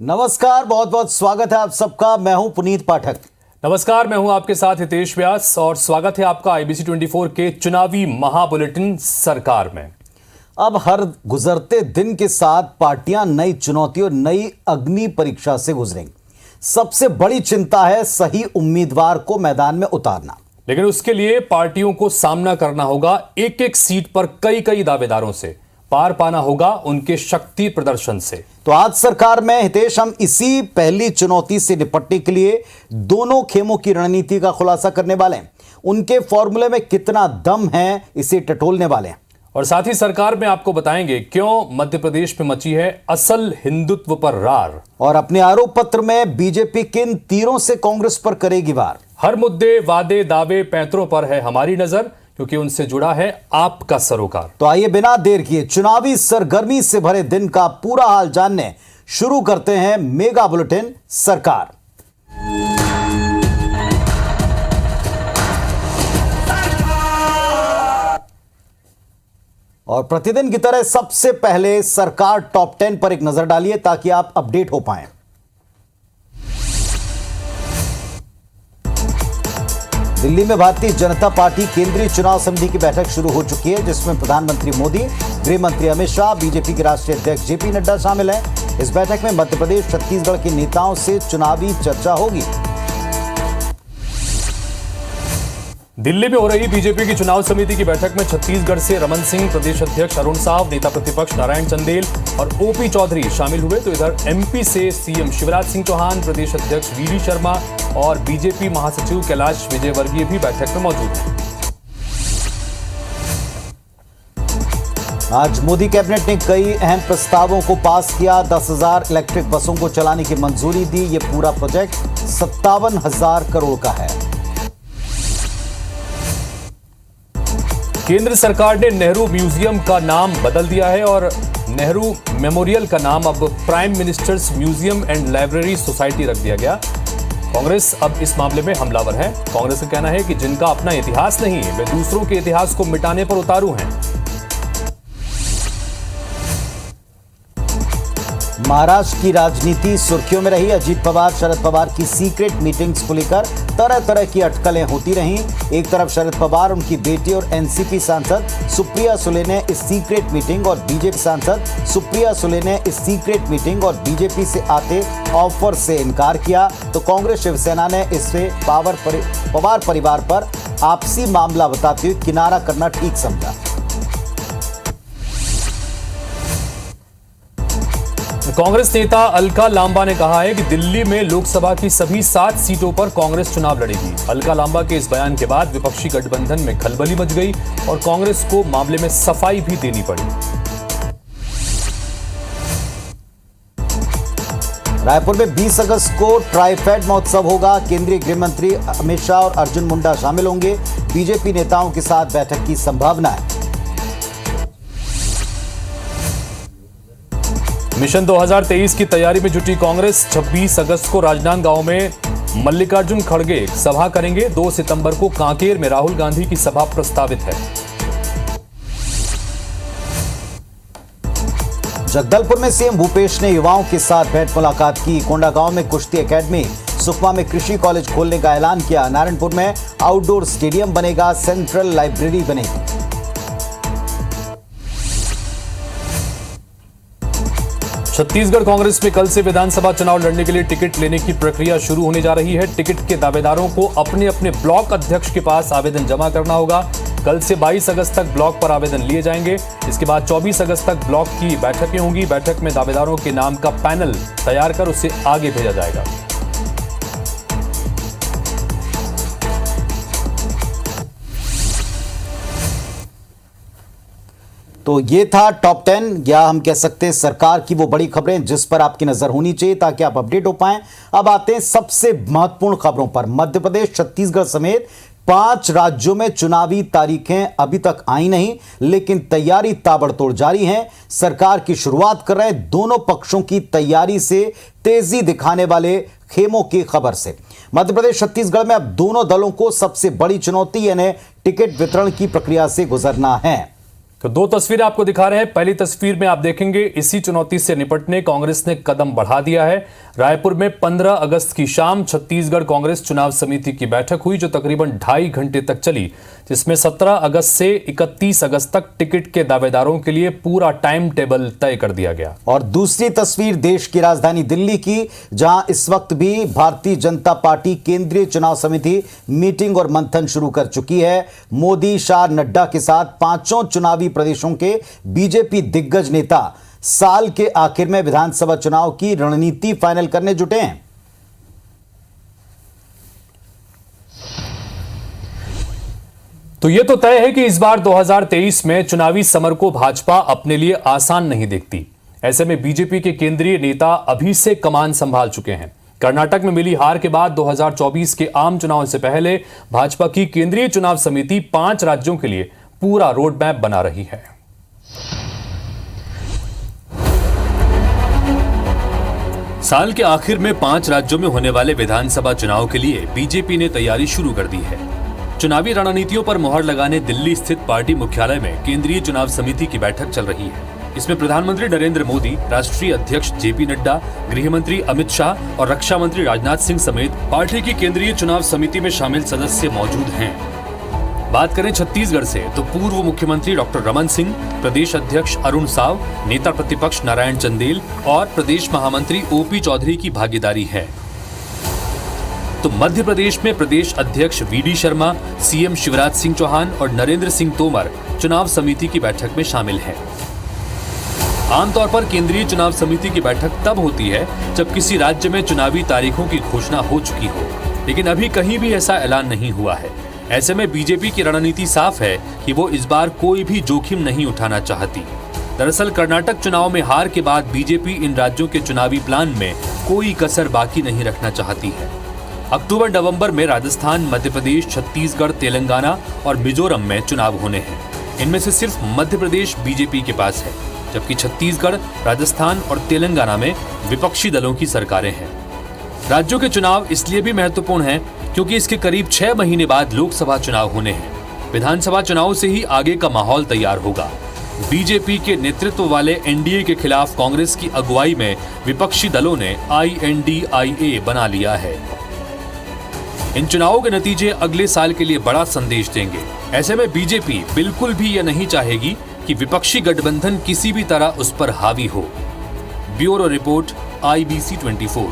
नमस्कार, बहुत बहुत स्वागत है आप सबका। मैं हूं पुनीत पाठक। नमस्कार, मैं हूं आपके साथ हितेश व्यास और स्वागत है आपका IBC 24 के चुनावी महाबुलेटिन सरकार में। अब हर गुजरते दिन के साथ पार्टियां नई चुनौतियों, नई अग्नि परीक्षा से गुजरेंगी। सबसे बड़ी चिंता है सही उम्मीदवार को मैदान में उतारना। लेकिन उसके लिए पार्टियों को सामना करना होगा एक एक सीट पर कई कई दावेदारों से। पार पाना होगा उनके शक्ति प्रदर्शन से। तो आज सरकार में हितेश, हम इसी पहली चुनौती से निपटने के लिए दोनों खेमों की रणनीति का खुलासा करने वाले हैं। उनके फॉर्मूले में कितना दम है, इसे टटोलने वाले हैं। और साथ ही सरकार में आपको बताएंगे क्यों मध्य प्रदेश में मची है असल हिंदुत्व पर रार। और अपने आरोप पत्र में बीजेपी किन तीरों से कांग्रेस पर करेगी वार। हर मुद्दे, वादे, दावे, पैंतरों पर है हमारी नजर, क्योंकि उनसे जुड़ा है आपका सरोकार। तो आइए बिना देर किए चुनावी सरगर्मी से भरे दिन का पूरा हाल जानने शुरू करते हैं मेगा बुलेटिन सरकार। और प्रतिदिन की तरह सबसे पहले सरकार टॉप 10 पर एक नजर डालिए ताकि आप अपडेट हो पाएं। दिल्ली में भारतीय जनता पार्टी केंद्रीय चुनाव समिति की बैठक शुरू हो चुकी है, जिसमें प्रधानमंत्री मोदी, गृह मंत्री अमित शाह, बीजेपी के राष्ट्रीय अध्यक्ष जेपी नड्डा शामिल हैं। इस बैठक में मध्य प्रदेश, छत्तीसगढ़ के नेताओं से चुनावी चर्चा होगी। दिल्ली में हो रही बीजेपी की चुनाव समिति की बैठक में छत्तीसगढ़ से रमन सिंह, प्रदेश अध्यक्ष अरुण साव, नेता प्रतिपक्ष नारायण चंदेल और ओपी चौधरी शामिल हुए। तो इधर एमपी से सीएम शिवराज सिंह चौहान, प्रदेश अध्यक्ष वीडी शर्मा और बीजेपी महासचिव कैलाश विजयवर्गीय भी बैठक में मौजूद हैं। आज मोदी कैबिनेट ने कई अहम प्रस्तावों को पास किया। 10,000 इलेक्ट्रिक बसों को चलाने की मंजूरी दी। यह पूरा प्रोजेक्ट 57,000 करोड़ का है। केंद्र सरकार ने नेहरू म्यूजियम का नाम बदल दिया है और नेहरू मेमोरियल का नाम अब prime ministers museum and library society रख दिया गया। कांग्रेस अब इस मामले में हमलावर है। कांग्रेस का कहना है कि जिनका अपना इतिहास नहीं है वे दूसरों के इतिहास को मिटाने पर उतारू हैं। महाराष्ट्र की राजनीति सुर्खियों में रही। अजीत पवार, शरद पवार की सीक्रेट मीटिंग्स को लेकर तरह तरह की अटकलें होती रहीं। एक तरफ शरद पवार, उनकी बेटी और एनसीपी सांसद सुप्रिया सुले ने इस सीक्रेट मीटिंग और बीजेपी सांसद सुप्रिया सुले ने इस सीक्रेट मीटिंग और बीजेपी से आते ऑफर से इनकार किया। तो कांग्रेस शिवसेना ने इसे पवार परिवार पर आपसी मामला बताते हुए किनारा करना ठीक समझा। कांग्रेस नेता अलका लांबा ने कहा है कि दिल्ली में लोकसभा की सभी 7 सीटों पर कांग्रेस चुनाव लड़ेगी। अलका लांबा के इस बयान के बाद विपक्षी गठबंधन में खलबली मच गई और कांग्रेस को मामले में सफाई भी देनी पड़ी। रायपुर में 20 अगस्त को ट्राइफेड महोत्सव होगा। केंद्रीय गृह मंत्री अमित शाह और अर्जुन मुंडा शामिल होंगे। बीजेपी नेताओं के साथ बैठक की संभावना है। मिशन 2023 की तैयारी में जुटी कांग्रेस 26 अगस्त को राजनांदगांव में मल्लिकार्जुन खड़गे सभा करेंगे। 2 सितंबर को कांकेर में राहुल गांधी की सभा प्रस्तावित है। जगदलपुर में सीएम भूपेश ने युवाओं के साथ भेंट मुलाकात की। कोंडागांव में कुश्ती एकेडमी, सुकमा में कृषि कॉलेज खोलने का ऐलान किया। नारायणपुर में आउटडोर स्टेडियम बनेगा, सेंट्रल लाइब्रेरी बनेगी। छत्तीसगढ़ कांग्रेस में कल से विधानसभा चुनाव लड़ने के लिए टिकट लेने की प्रक्रिया शुरू होने जा रही है। टिकट के दावेदारों को अपने अपने ब्लॉक अध्यक्ष के पास आवेदन जमा करना होगा। कल से 22 अगस्त तक ब्लॉक पर आवेदन लिए जाएंगे। इसके बाद 24 अगस्त तक ब्लॉक की बैठकें होंगी। बैठक में दावेदारों के नाम का पैनल तैयार कर उसे आगे भेजा जाएगा। तो ये था टॉप 10 या हम कह सकते हैं सरकार की वो बड़ी खबरें जिस पर आपकी नजर होनी चाहिए ताकि आप अपडेट हो पाएं। अब आते हैं सबसे महत्वपूर्ण खबरों पर। मध्य प्रदेश, छत्तीसगढ़ समेत 5 राज्यों में चुनावी तारीखें अभी तक आई नहीं, लेकिन तैयारी ताबड़तोड़ जारी है। सरकार की शुरुआत कर रहे दोनों पक्षों की तैयारी से तेजी दिखाने वाले खेमों की खबर से। मध्य प्रदेश, छत्तीसगढ़ में अब दोनों दलों को सबसे बड़ी चुनौती यानी टिकट वितरण की प्रक्रिया से गुजरना है। तो दो तस्वीरें आपको दिखा रहे हैं। पहली तस्वीर में आप देखेंगे इसी चुनौती से निपटने कांग्रेस ने कदम बढ़ा दिया है। रायपुर में 15 अगस्त की शाम छत्तीसगढ़ कांग्रेस चुनाव समिति की बैठक हुई जो तकरीबन 2.5 घंटे तक चली, जिसमें 17 अगस्त से 31 अगस्त तक टिकट के दावेदारों के लिए पूरा टाइम टेबल तय कर दिया गया। और दूसरी तस्वीर देश की राजधानी दिल्ली की, जहां इस वक्त भी भारतीय जनता पार्टी केंद्रीय चुनाव समिति मीटिंग और मंथन शुरू कर चुकी है। मोदी, शाह, नड्डा के साथ पांचों चुनावी प्रदेशों के बीजेपी दिग्गज नेता साल के आखिर में विधानसभा चुनाव की रणनीति फाइनल करने जुटे हैं। तो यह तो तय है कि इस बार 2023 में चुनावी समर को भाजपा अपने लिए आसान नहीं देखती। ऐसे में बीजेपी के केंद्रीय नेता अभी से कमान संभाल चुके हैं। कर्नाटक में मिली हार के बाद 2024 के आम चुनाव से पहले भाजपा की केंद्रीय चुनाव समिति 5 राज्यों के लिए पूरा रोड मैप बना रही है। साल के आखिर में 5 राज्यों में होने वाले विधानसभा चुनाव के लिए बीजेपी ने तैयारी शुरू कर दी है। चुनावी रणनीतियों पर मुहर लगाने दिल्ली स्थित पार्टी मुख्यालय में केंद्रीय चुनाव समिति की बैठक चल रही है। इसमें प्रधानमंत्री नरेंद्र मोदी, राष्ट्रीय अध्यक्ष जेपी नड्डा, गृह मंत्री अमित शाह और रक्षा मंत्री राजनाथ सिंह समेत पार्टी की केंद्रीय चुनाव समिति में शामिल सदस्य मौजूद हैं। बात करें छत्तीसगढ़ से तो पूर्व मुख्यमंत्री डॉक्टर रमन सिंह, प्रदेश अध्यक्ष अरुण साव, नेता प्रतिपक्ष नारायण चंदेल और प्रदेश महामंत्री ओपी चौधरी की भागीदारी है। तो मध्य प्रदेश में प्रदेश अध्यक्ष वीडी शर्मा, सीएम शिवराज सिंह चौहान और नरेंद्र सिंह तोमर चुनाव समिति की बैठक में शामिल हैं। आमतौर पर केंद्रीय चुनाव समिति की बैठक तब होती है जब किसी राज्य में चुनावी तारीखों की घोषणा हो चुकी हो, लेकिन अभी कहीं भी ऐसा ऐलान नहीं हुआ है। ऐसे में बीजेपी की रणनीति साफ है कि वो इस बार कोई भी जोखिम नहीं उठाना चाहती। दरअसल कर्नाटक चुनाव में हार के बाद बीजेपी इन राज्यों के चुनावी प्लान में कोई कसर बाकी नहीं रखना चाहती है। अक्टूबर-नवंबर में राजस्थान, मध्य प्रदेश, छत्तीसगढ़, तेलंगाना और मिजोरम में चुनाव होने हैं। इनमें से सिर्फ मध्य प्रदेश बीजेपी के पास है, जबकि छत्तीसगढ़, राजस्थान और तेलंगाना में विपक्षी दलों की सरकारें हैं। राज्यों के चुनाव इसलिए भी महत्वपूर्ण हैं क्योंकि इसके करीब 6 महीने बाद लोकसभा चुनाव होने हैं। विधानसभा चुनाव से ही आगे का माहौल तैयार होगा। बीजेपी के नेतृत्व वाले एनडीए के खिलाफ कांग्रेस की अगुवाई में विपक्षी दलों ने INDIA बना लिया है। इन चुनावों के नतीजे अगले साल के लिए बड़ा संदेश देंगे। ऐसे में बीजेपी बिल्कुल भी यह नहीं चाहेगी कि विपक्षी गठबंधन किसी भी तरह उस पर हावी हो। Bureau report, IBC 24।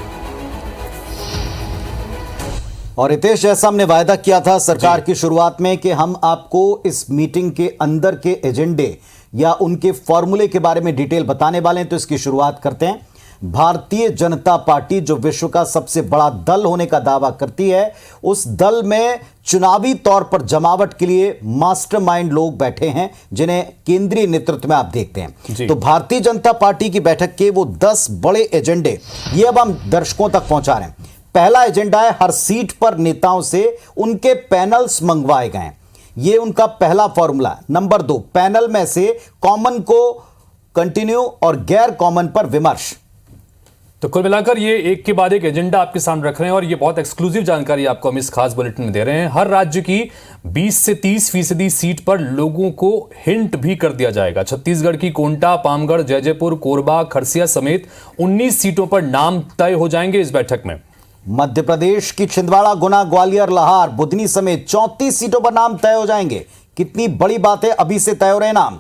और रितेश, जैसा हमने वायदा किया था सरकार की शुरुआत में कि हम आपको इस मीटिंग के अंदर के एजेंडे या उनके फॉर्मूले के बारे में डिटेल बताने वाले हैं, तो इसकी शुरुआत करते हैं। भारतीय जनता पार्टी जो विश्व का सबसे बड़ा दल होने का दावा करती है, उस दल में चुनावी तौर पर जमावट के लिए मास्टरमाइंड लोग बैठे हैं जिन्हें केंद्रीय नेतृत्व में आप देखते हैं। तो भारतीय जनता पार्टी की बैठक के वो 10 बड़े एजेंडे ये अब हम दर्शकों तक पहुंचा रहे हैं। पहला एजेंडा है हर सीट पर नेताओं से उनके पैनल्स मंगवाए गए, ये उनका पहला फॉर्मूला। नंबर 2, पैनल में से कॉमन को कंटिन्यू और गैर कॉमन पर विमर्श। तो कुल मिलाकर ये एक के बाद एक एजेंडा आपके सामने रख रहे हैं और ये बहुत एक्सक्लूसिव जानकारी आपको हम इस खास बुलेटिन में दे रहे हैं। हर राज्य की 20 से 30% सीट पर लोगों को हिंट भी कर दिया जाएगा। छत्तीसगढ़ की कोंटा, पामगढ़, जैजैपुर, कोरबा, खरसिया समेत 19 सीटों पर नाम तय हो जाएंगे इस बैठक में। मध्य प्रदेश की छिंदवाड़ा, गुना, ग्वालियर, लाहार, बुधनी समेत 34 सीटों पर नाम तय हो जाएंगे। कितनी बड़ी बात है, अभी से तय हो रहे नाम।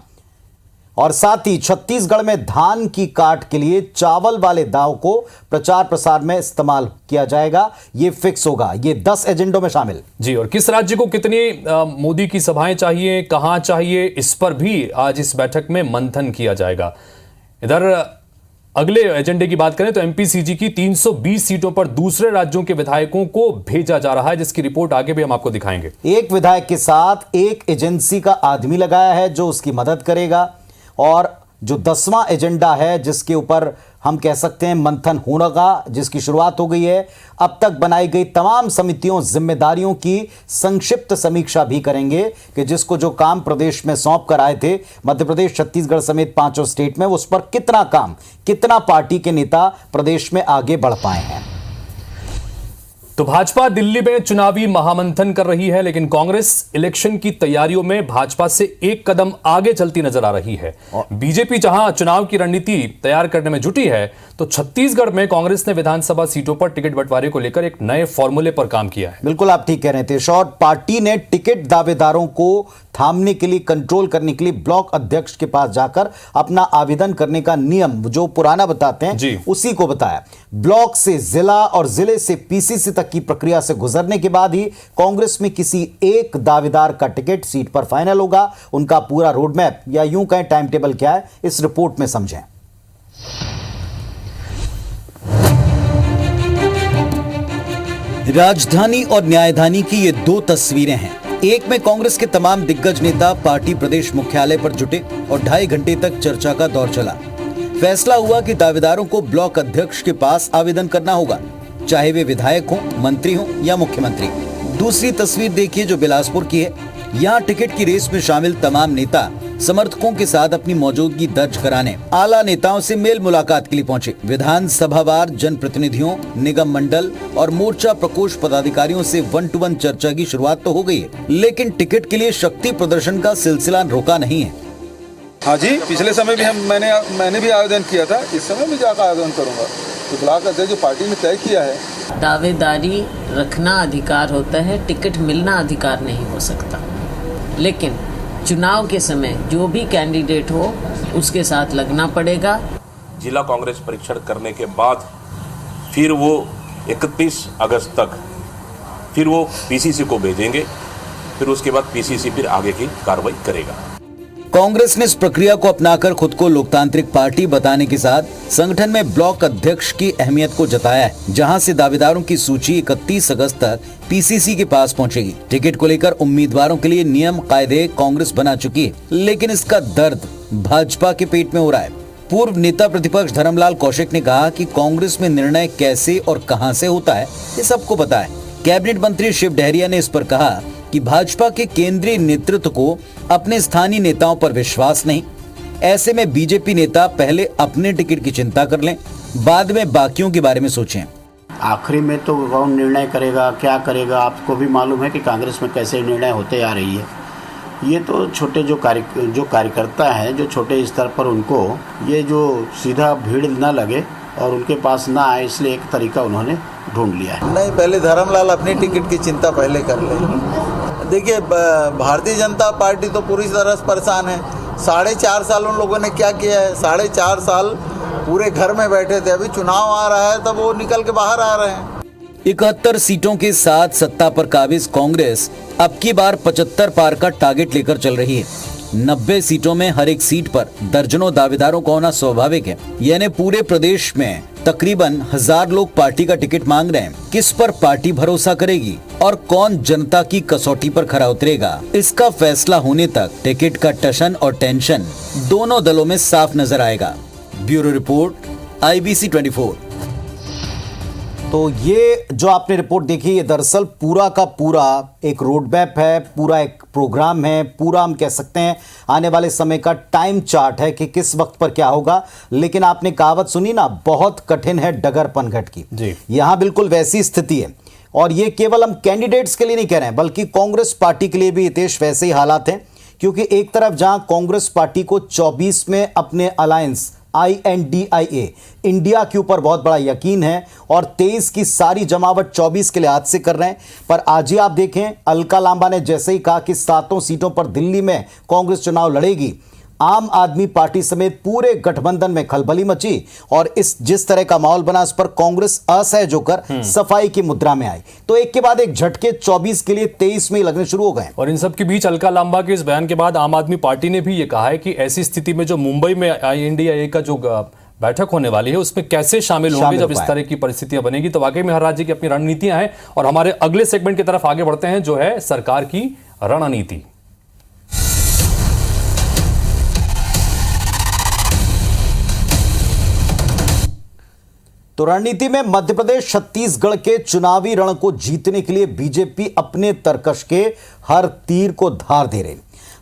और साथ ही छत्तीसगढ़ में धान की काट के लिए चावल वाले दाव को प्रचार प्रसार में इस्तेमाल किया जाएगा, ये फिक्स होगा। ये 10 एजेंडों में शामिल। जी, और किस राज्य को कितनी मोदी की सभाएं चाहिए, कहां चाहिए, इस पर भी आज इस बैठक में मंथन किया जाएगा। इधर अगले एजेंडे की बात करें तो एमपीसीजी की 320 सीटों पर दूसरे राज्यों के विधायकों को भेजा जा रहा है, जिसकी रिपोर्ट आगे भी हम आपको दिखाएंगे। एक विधायक के साथ एक एजेंसी का आदमी लगाया है जो उसकी मदद करेगा। और जो 10वां एजेंडा है जिसके ऊपर हम कह सकते हैं मंथन होगा, जिसकी शुरुआत हो गई है, अब तक बनाई गई तमाम समितियों जिम्मेदारियों की संक्षिप्त समीक्षा भी करेंगे कि जिसको जो काम प्रदेश में सौंप कर आए थे, मध्य प्रदेश, छत्तीसगढ़ समेत 5 स्टेट में, उस पर कितना काम, कितना पार्टी के नेता प्रदेश में आगे बढ़ पाए हैं। तो भाजपा दिल्ली में चुनावी महामंथन कर रही है, लेकिन कांग्रेस इलेक्शन की तैयारियों में भाजपा से एक कदम आगे चलती नजर आ रही है। बीजेपी जहां चुनाव की रणनीति तैयार करने में जुटी है, तो छत्तीसगढ़ में कांग्रेस ने विधानसभा सीटों पर टिकट बंटवारे को लेकर एक नए फॉर्मूले पर काम किया है। बिल्कुल आप ठीक कह रहे थे शौर्य। पार्टी ने टिकट दावेदारों को थामने के लिए, कंट्रोल करने के लिए ब्लॉक अध्यक्ष के पास जाकर अपना आवेदन करने का नियम जो पुराना बताते हैं उसी को बताया। ब्लॉक से जिला और जिले से पीसीसी तक की प्रक्रिया से गुजरने के बाद ही कांग्रेस में किसी एक दावेदार का टिकट सीट पर फाइनल होगा। उनका पूरा रोडमैप या यूं कहें टाइम टेबल क्या है, इस रिपोर्ट में समझें। राजधानी और न्यायधानी की ये दो तस्वीरें हैं। एक में कांग्रेस के तमाम दिग्गज नेता पार्टी प्रदेश मुख्यालय पर जुटे और 2.5 घंटे तक चर्चा का दौर चला। फैसला हुआ कि दावेदारों को ब्लॉक अध्यक्ष के पास आवेदन करना होगा, चाहे वे विधायक हों, मंत्री हों या मुख्यमंत्री। दूसरी तस्वीर देखिए जो बिलासपुर की है। यहाँ टिकट की रेस में शामिल तमाम नेता समर्थकों के साथ अपनी मौजूदगी दर्ज कराने आला नेताओं से मेल मुलाकात के लिए पहुंचे। विधानसभावार जनप्रतिनिधियों, निगम मंडल और मोर्चा प्रकोष्ठ पदाधिकारियों से 1-to-1 चर्चा की शुरुआत तो हो गई है, लेकिन टिकट के लिए शक्ति प्रदर्शन का सिलसिला रुका नहीं है। हाँ जी, पिछले समय भी मैंने भी आवेदन किया था, इस समय भी जाकर आवेदन करूंगा। तो ब्लॉक अध्यक्ष जो पार्टी ने तय किया है, दावेदारी रखना अधिकार होता है, टिकट मिलना अधिकार नहीं हो सकता। लेकिन चुनाव के समय जो भी कैंडिडेट हो उसके साथ लगना पड़ेगा। जिला कांग्रेस परीक्षण करने के बाद फिर वो 31 अगस्त तक फिर वो पीसीसी को भेजेंगे, फिर उसके बाद पीसीसी फिर आगे की कार्रवाई करेगा। कांग्रेस ने इस प्रक्रिया को अपनाकर खुद को लोकतांत्रिक पार्टी बताने के साथ संगठन में ब्लॉक अध्यक्ष की अहमियत को जताया है, जहां से दावेदारों की सूची 31 अगस्त तक पीसीसी के पास पहुंचेगी। टिकट को लेकर उम्मीदवारों के लिए नियम कायदे कांग्रेस बना चुकी है, लेकिन इसका दर्द भाजपा के पेट में हो रहा है। पूर्व नेता प्रतिपक्ष धर्मलाल कौशिक ने कहा कि कांग्रेस में निर्णय कैसे और कहां से होता है ये सबको पता है। कैबिनेट मंत्री शिव डहरिया ने इस पर कहा कि भाजपा के केंद्रीय नेतृत्व को अपने स्थानीय नेताओं पर विश्वास नहीं। ऐसे में बीजेपी नेता पहले अपने टिकट की चिंता कर लें, बाद में बाकियों के बारे में सोचें। आखिरी में तो कौन निर्णय करेगा, क्या करेगा, आपको भी मालूम है कि कांग्रेस में कैसे निर्णय होते आ रही है। ये तो छोटे जो कार्यकर्ता हैं, जो छोटे स्तर पर, उनको ये जो सीधा भीड़ न लगे और उनके पास ना आए, इसलिए एक तरीका उन्होंने ढूंढ लिया है। नहीं, पहले धर्मलाल अपनी टिकट की चिंता पहले कर ले। देखिए, भारतीय जनता पार्टी तो पूरी तरह से परेशान है। 4.5 साल उन लोगों ने क्या किया है? 4.5 साल पूरे घर में बैठे थे। अभी चुनाव आ रहा है तब वो निकल के बाहर आ रहे हैं। 71 सीटों के साथ सत्ता पर काबिज कांग्रेस अब की बार 75 पार का टारगेट लेकर चल रही है। 90 सीटों में हर एक सीट पर दर्जनों दावेदारों का होना स्वाभाविक है। यानी पूरे प्रदेश में तकरीबन 1000 लोग पार्टी का टिकट मांग रहे हैं। किस पर पार्टी भरोसा करेगी और कौन जनता की कसौटी पर खरा उतरेगा, इसका फैसला होने तक टिकट का टशन और टेंशन दोनों दलों में साफ नजर आएगा। Bureau report, IBC 24। तो ये जो आपने रिपोर्ट देखी, ये दरअसल पूरा का पूरा एक रोड मैप है, पूरा एक प्रोग्राम है, पूरा हम कह सकते हैं आने वाले समय का टाइम चार्ट है कि किस वक्त पर क्या होगा। लेकिन आपने कहावत सुनी ना, बहुत कठिन है डगर पनघट की जी। यहां बिल्कुल वैसी स्थिति है। और ये केवल हम कैंडिडेट्स के लिए नहीं कह रहे हैं, बल्कि कांग्रेस पार्टी के लिए भी हितेश वैसे ही हालात हैं। क्योंकि एक तरफ जहां कांग्रेस पार्टी को 24 में अपने अलायंस INDIA इंडिया के ऊपर बहुत बड़ा यकीन है और 23 की सारी जमावट 24 के लिहाज से कर रहे हैं। पर आज ही आप देखें, अलका लांबा ने जैसे ही कहा कि 7 सीटों पर दिल्ली में कांग्रेस चुनाव लड़ेगी, आम आदमी पार्टी समेत पूरे गठबंधन में खलबली मची और जिस तरह का माहौल बना, उस पर कांग्रेस असहज होकर सफाई की मुद्रा में आई। तो एक के बाद एक झटके 24 के लिए 23 में ही लगने शुरू हो गए। और इन सब के बीच अलका लांबा के इस बयान के बाद आम आदमी पार्टी ने भी ये कहा है कि ऐसी स्थिति में जो मुंबई में INDIA का जो बैठक होने वाली है उसमें कैसे शामिल होंगे जब इस तरह की परिस्थितियां बनेगी। तो वाकई में हर राज्य की अपनी रणनीतियां हैं। और हमारे अगले सेगमेंट की तरफ आगे बढ़ते हैं, जो है सरकार की रणनीति। तो रणनीति में मध्य प्रदेश, छत्तीसगढ़ के चुनावी रण को जीतने के लिए बीजेपी अपने तरकश के हर तीर को धार दे रही।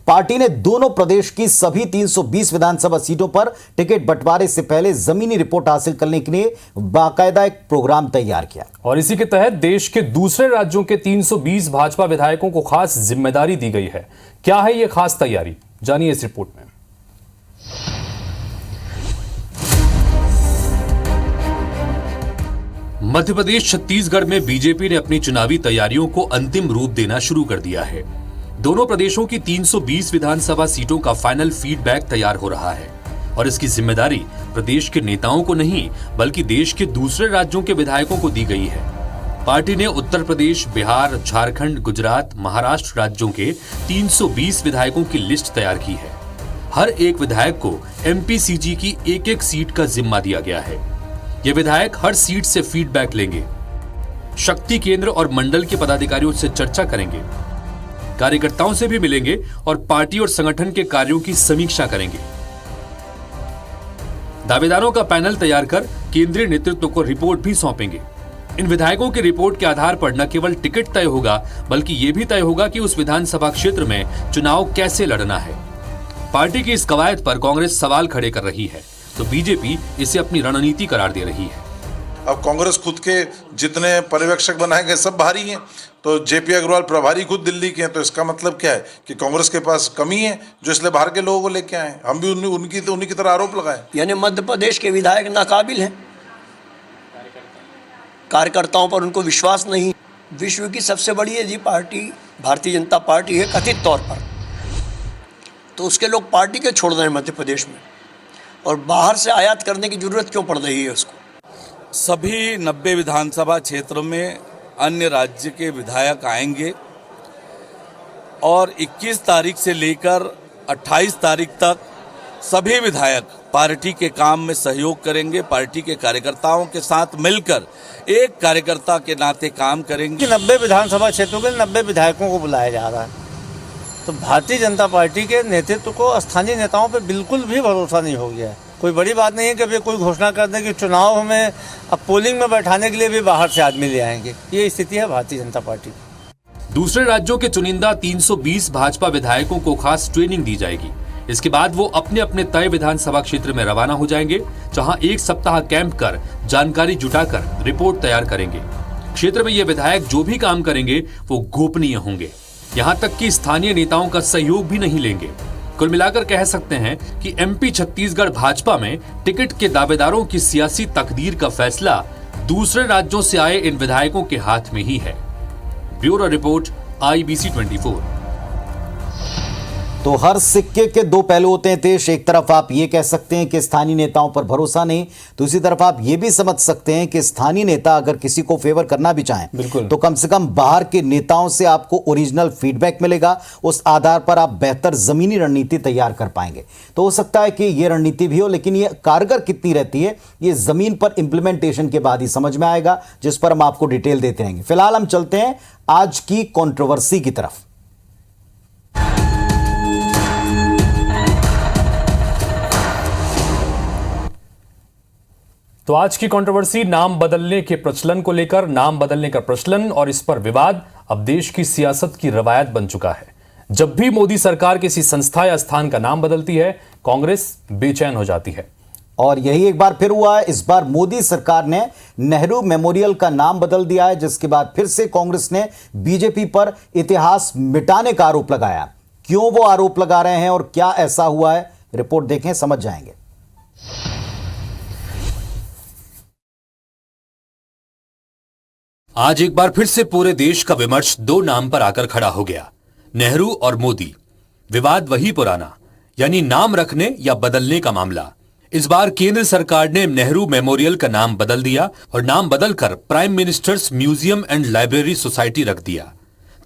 पार्टी ने दोनों प्रदेश की सभी 320 विधानसभा सीटों पर टिकट बंटवारे से पहले जमीनी रिपोर्ट हासिल करने के लिए बाकायदा एक प्रोग्राम तैयार किया और इसी के तहत देश के दूसरे राज्यों के 320 भाजपा विधायकों को खास जिम्मेदारी दी गई है। क्या है यह खास तैयारी, जानिए इस रिपोर्ट में। मध्य प्रदेश छत्तीसगढ़ में बीजेपी ने अपनी चुनावी तैयारियों को अंतिम रूप देना शुरू कर दिया है। दोनों प्रदेशों की 320 विधानसभा सीटों का फाइनल फीडबैक तैयार हो रहा है और इसकी जिम्मेदारी प्रदेश के नेताओं को नहीं बल्कि देश के दूसरे राज्यों के विधायकों को दी गई है। पार्टी ने उत्तर प्रदेश, बिहार, झारखंड, गुजरात, महाराष्ट्र राज्यों के 320 विधायकों की लिस्ट तैयार की है। हर एक विधायक को एमपीसीजी की एक-एक सीट का जिम्मा दिया गया है। ये विधायक हर सीट से फीडबैक लेंगे, शक्ति केंद्र और मंडल के पदाधिकारियों से चर्चा करेंगे, कार्यकर्ताओं से भी मिलेंगे और पार्टी और संगठन के कार्यों की समीक्षा करेंगे। दावेदारों का पैनल तैयार कर केंद्रीय नेतृत्व को रिपोर्ट भी सौंपेंगे। इन विधायकों की रिपोर्ट के आधार पर न केवल टिकट तय होगा बल्कि ये भी तय होगा कि उस विधानसभा क्षेत्र में चुनाव कैसे लड़ना है। पार्टी की इस कवायद पर कांग्रेस सवाल खड़े कर रही है तो बीजेपी इसे अपनी रणनीति करार दे रही है। अब कांग्रेस खुद के जितने पर्यवेक्षक बनाए गए सब बाहरी हैं, तो जेपी अग्रवाल प्रभारी खुद दिल्ली के हैं, तो इसका मतलब क्या है कि कांग्रेस के पास कमी है जो इसलिए बाहर के लोगों को लेके आए। हम भी उन्हीं की तरह आरोप लगाए। यानी मध्य प्रदेश के विधायक नाकाबिल हैं, कार्यकर्ताओं पर उनको विश्वास नहीं। विश्व की सबसे बड़ी यदि पार्टी भारतीय जनता पार्टी है कथित तौर पर, तो उसके लोग पार्टी के छोड़ रहे हैं मध्य प्रदेश में, और बाहर से आयात करने की जरूरत क्यों पड़ रही है उसको। सभी 90 विधानसभा क्षेत्रों में अन्य राज्य के विधायक आएंगे और 21 तारीख से लेकर 28 तारीख तक सभी विधायक पार्टी के काम में सहयोग करेंगे, पार्टी के कार्यकर्ताओं के साथ मिलकर एक कार्यकर्ता के नाते काम करेंगे। 90 विधानसभा क्षेत्रों के 90 विधायकों को बुलाया जा रहा है, तो भारतीय जनता पार्टी के नेतृत्व को स्थानीय नेताओं पर बिल्कुल भी भरोसा नहीं हो गया है। कोई बड़ी बात नहीं है कि अभी कोई घोषणा कर दे कि चुनाव में अब पोलिंग में बैठाने के लिए भी बाहर से आदमी ले आएंगे। ये स्थिति है भारतीय जनता पार्टी की। दूसरे राज्यों के चुनिंदा 320 भाजपा विधायकों को खास ट्रेनिंग दी जाएगी। इसके बाद वो अपने अपने तय विधानसभा क्षेत्र में रवाना हो जाएंगे, जहां एक सप्ताह कैंप कर जानकारी जुटाकर रिपोर्ट तैयार करेंगे। क्षेत्र में ये विधायक जो भी काम करेंगे वो गोपनीय होंगे, यहाँ तक कि स्थानीय नेताओं का सहयोग भी नहीं लेंगे। कुल मिलाकर कह सकते हैं कि एमपी छत्तीसगढ़ भाजपा में टिकट के दावेदारों की सियासी तकदीर का फैसला दूसरे राज्यों से आए इन विधायकों के हाथ में ही है। Bureau report, IBC 24। तो हर सिक्के के दो पहलू होते हैं तेज। एक तरफ आप ये कह सकते हैं कि स्थानीय नेताओं पर भरोसा नहीं, दूसरी तरफ आप ये भी समझ सकते हैं कि स्थानीय नेता अगर किसी को फेवर करना भी चाहें तो कम से कम बाहर के नेताओं से आपको ओरिजिनल फीडबैक मिलेगा, उस आधार पर आप बेहतर जमीनी रणनीति तैयार कर पाएंगे। तो हो सकता है कि ये रणनीति भी हो, लेकिन ये कारगर कितनी रहती है ये जमीन पर इंप्लीमेंटेशन के बाद ही समझ में आएगा, जिस पर हम आपको डिटेल देते रहेंगे। फिलहाल हम चलते हैं आज की कंट्रोवर्सी की तरफ। तो आज की कंट्रोवर्सी नाम बदलने के प्रचलन को लेकर, नाम बदलने का प्रचलन और इस पर विवाद अब देश की सियासत की रवायत बन चुका है। जब भी मोदी सरकार किसी संस्था या स्थान का नाम बदलती है, कांग्रेस बेचैन हो जाती है। और यही एक बार फिर हुआ है। इस बार मोदी सरकार ने नेहरू मेमोरियल का नाम बदल दिया है, जिसके बाद फिर से कांग्रेस ने बीजेपी पर इतिहास मिटाने का आरोप लगाया। क्यों वो आरोप लगा रहे हैं और क्या ऐसा हुआ है, रिपोर्ट देखें, समझ जाएंगे। आज एक बार फिर से पूरे देश का विमर्श दो नाम पर आकर खड़ा हो गया, नेहरू और मोदी। विवाद वही पुराना, यानी नाम रखने या बदलने का मामला। इस बार केंद्र सरकार ने नेहरू मेमोरियल का नाम बदल दिया और नाम बदलकर prime ministers museum and library society रख दिया।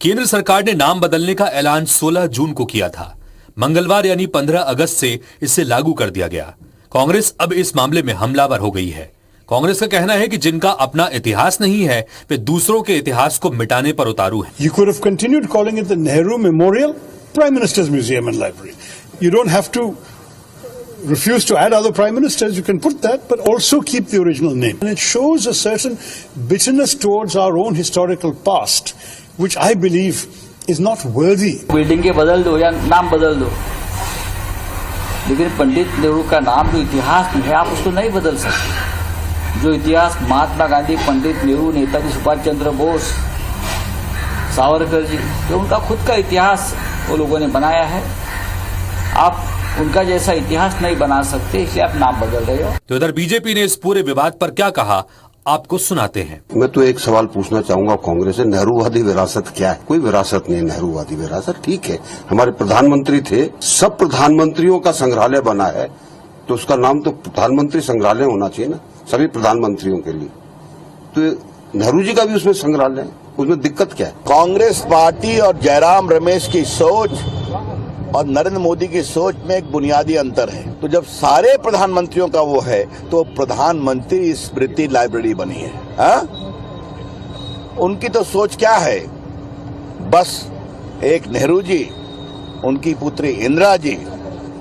केंद्र सरकार ने नाम बदलने का ऐलान 16 जून को किया था। मंगलवार यानी 15 अगस्त से इसे लागू कर दिया गया। कांग्रेस अब इस मामले में हमलावर हो गई है। कांग्रेस का कहना है कि जिनका अपना इतिहास नहीं है वे दूसरों के इतिहास को मिटाने पर उतारू हैं। You could have continued calling it the Nehru Memorial Prime Minister's Museum and Library. You don't have to refuse to add other prime ministers. You can put that, but also keep the original name. And it shows a certain bitterness towards our own historical past, which I believe is not worthy. Building के बदल दो या नाम बदल दो, लेकिन पंडित नेहरू का नाम जो इतिहास में है आप उसको नहीं बदल सकते। जो इतिहास महात्मा गांधी, पंडित नेहरू, नेताजी सुभाष चंद्र बोस, सावरकर जी, जो उनका खुद का इतिहास वो लोगों ने बनाया है, आप उनका जैसा इतिहास नहीं बना सकते, इसलिए आप नाम बदल रहे हो। तो इधर बीजेपी ने इस पूरे विवाद पर क्या कहा, आपको सुनाते हैं। मैं तो एक सवाल पूछना चाहूंगा कांग्रेस से, नेहरूवादी विरासत क्या है? कोई विरासत नहीं, नेहरूवादी विरासत ठीक है, हमारे प्रधानमंत्री थे, सब प्रधानमंत्रियों का संग्रहालय बना है, तो उसका नाम तो प्रधानमंत्री संग्रहालय होना चाहिए ना, सभी प्रधानमंत्रियों के लिए। तो नेहरू जी का भी उसमें संग्रहालय है, उसमें दिक्कत क्या है? कांग्रेस पार्टी और जयराम रमेश की सोच और नरेंद्र मोदी की सोच में एक बुनियादी अंतर है। तो जब सारे प्रधानमंत्रियों का वो है तो प्रधानमंत्री स्मृति लाइब्रेरी बनी है, हा? उनकी तो सोच क्या है, बस एक नेहरू जी, उनकी पुत्री इंदिरा जी,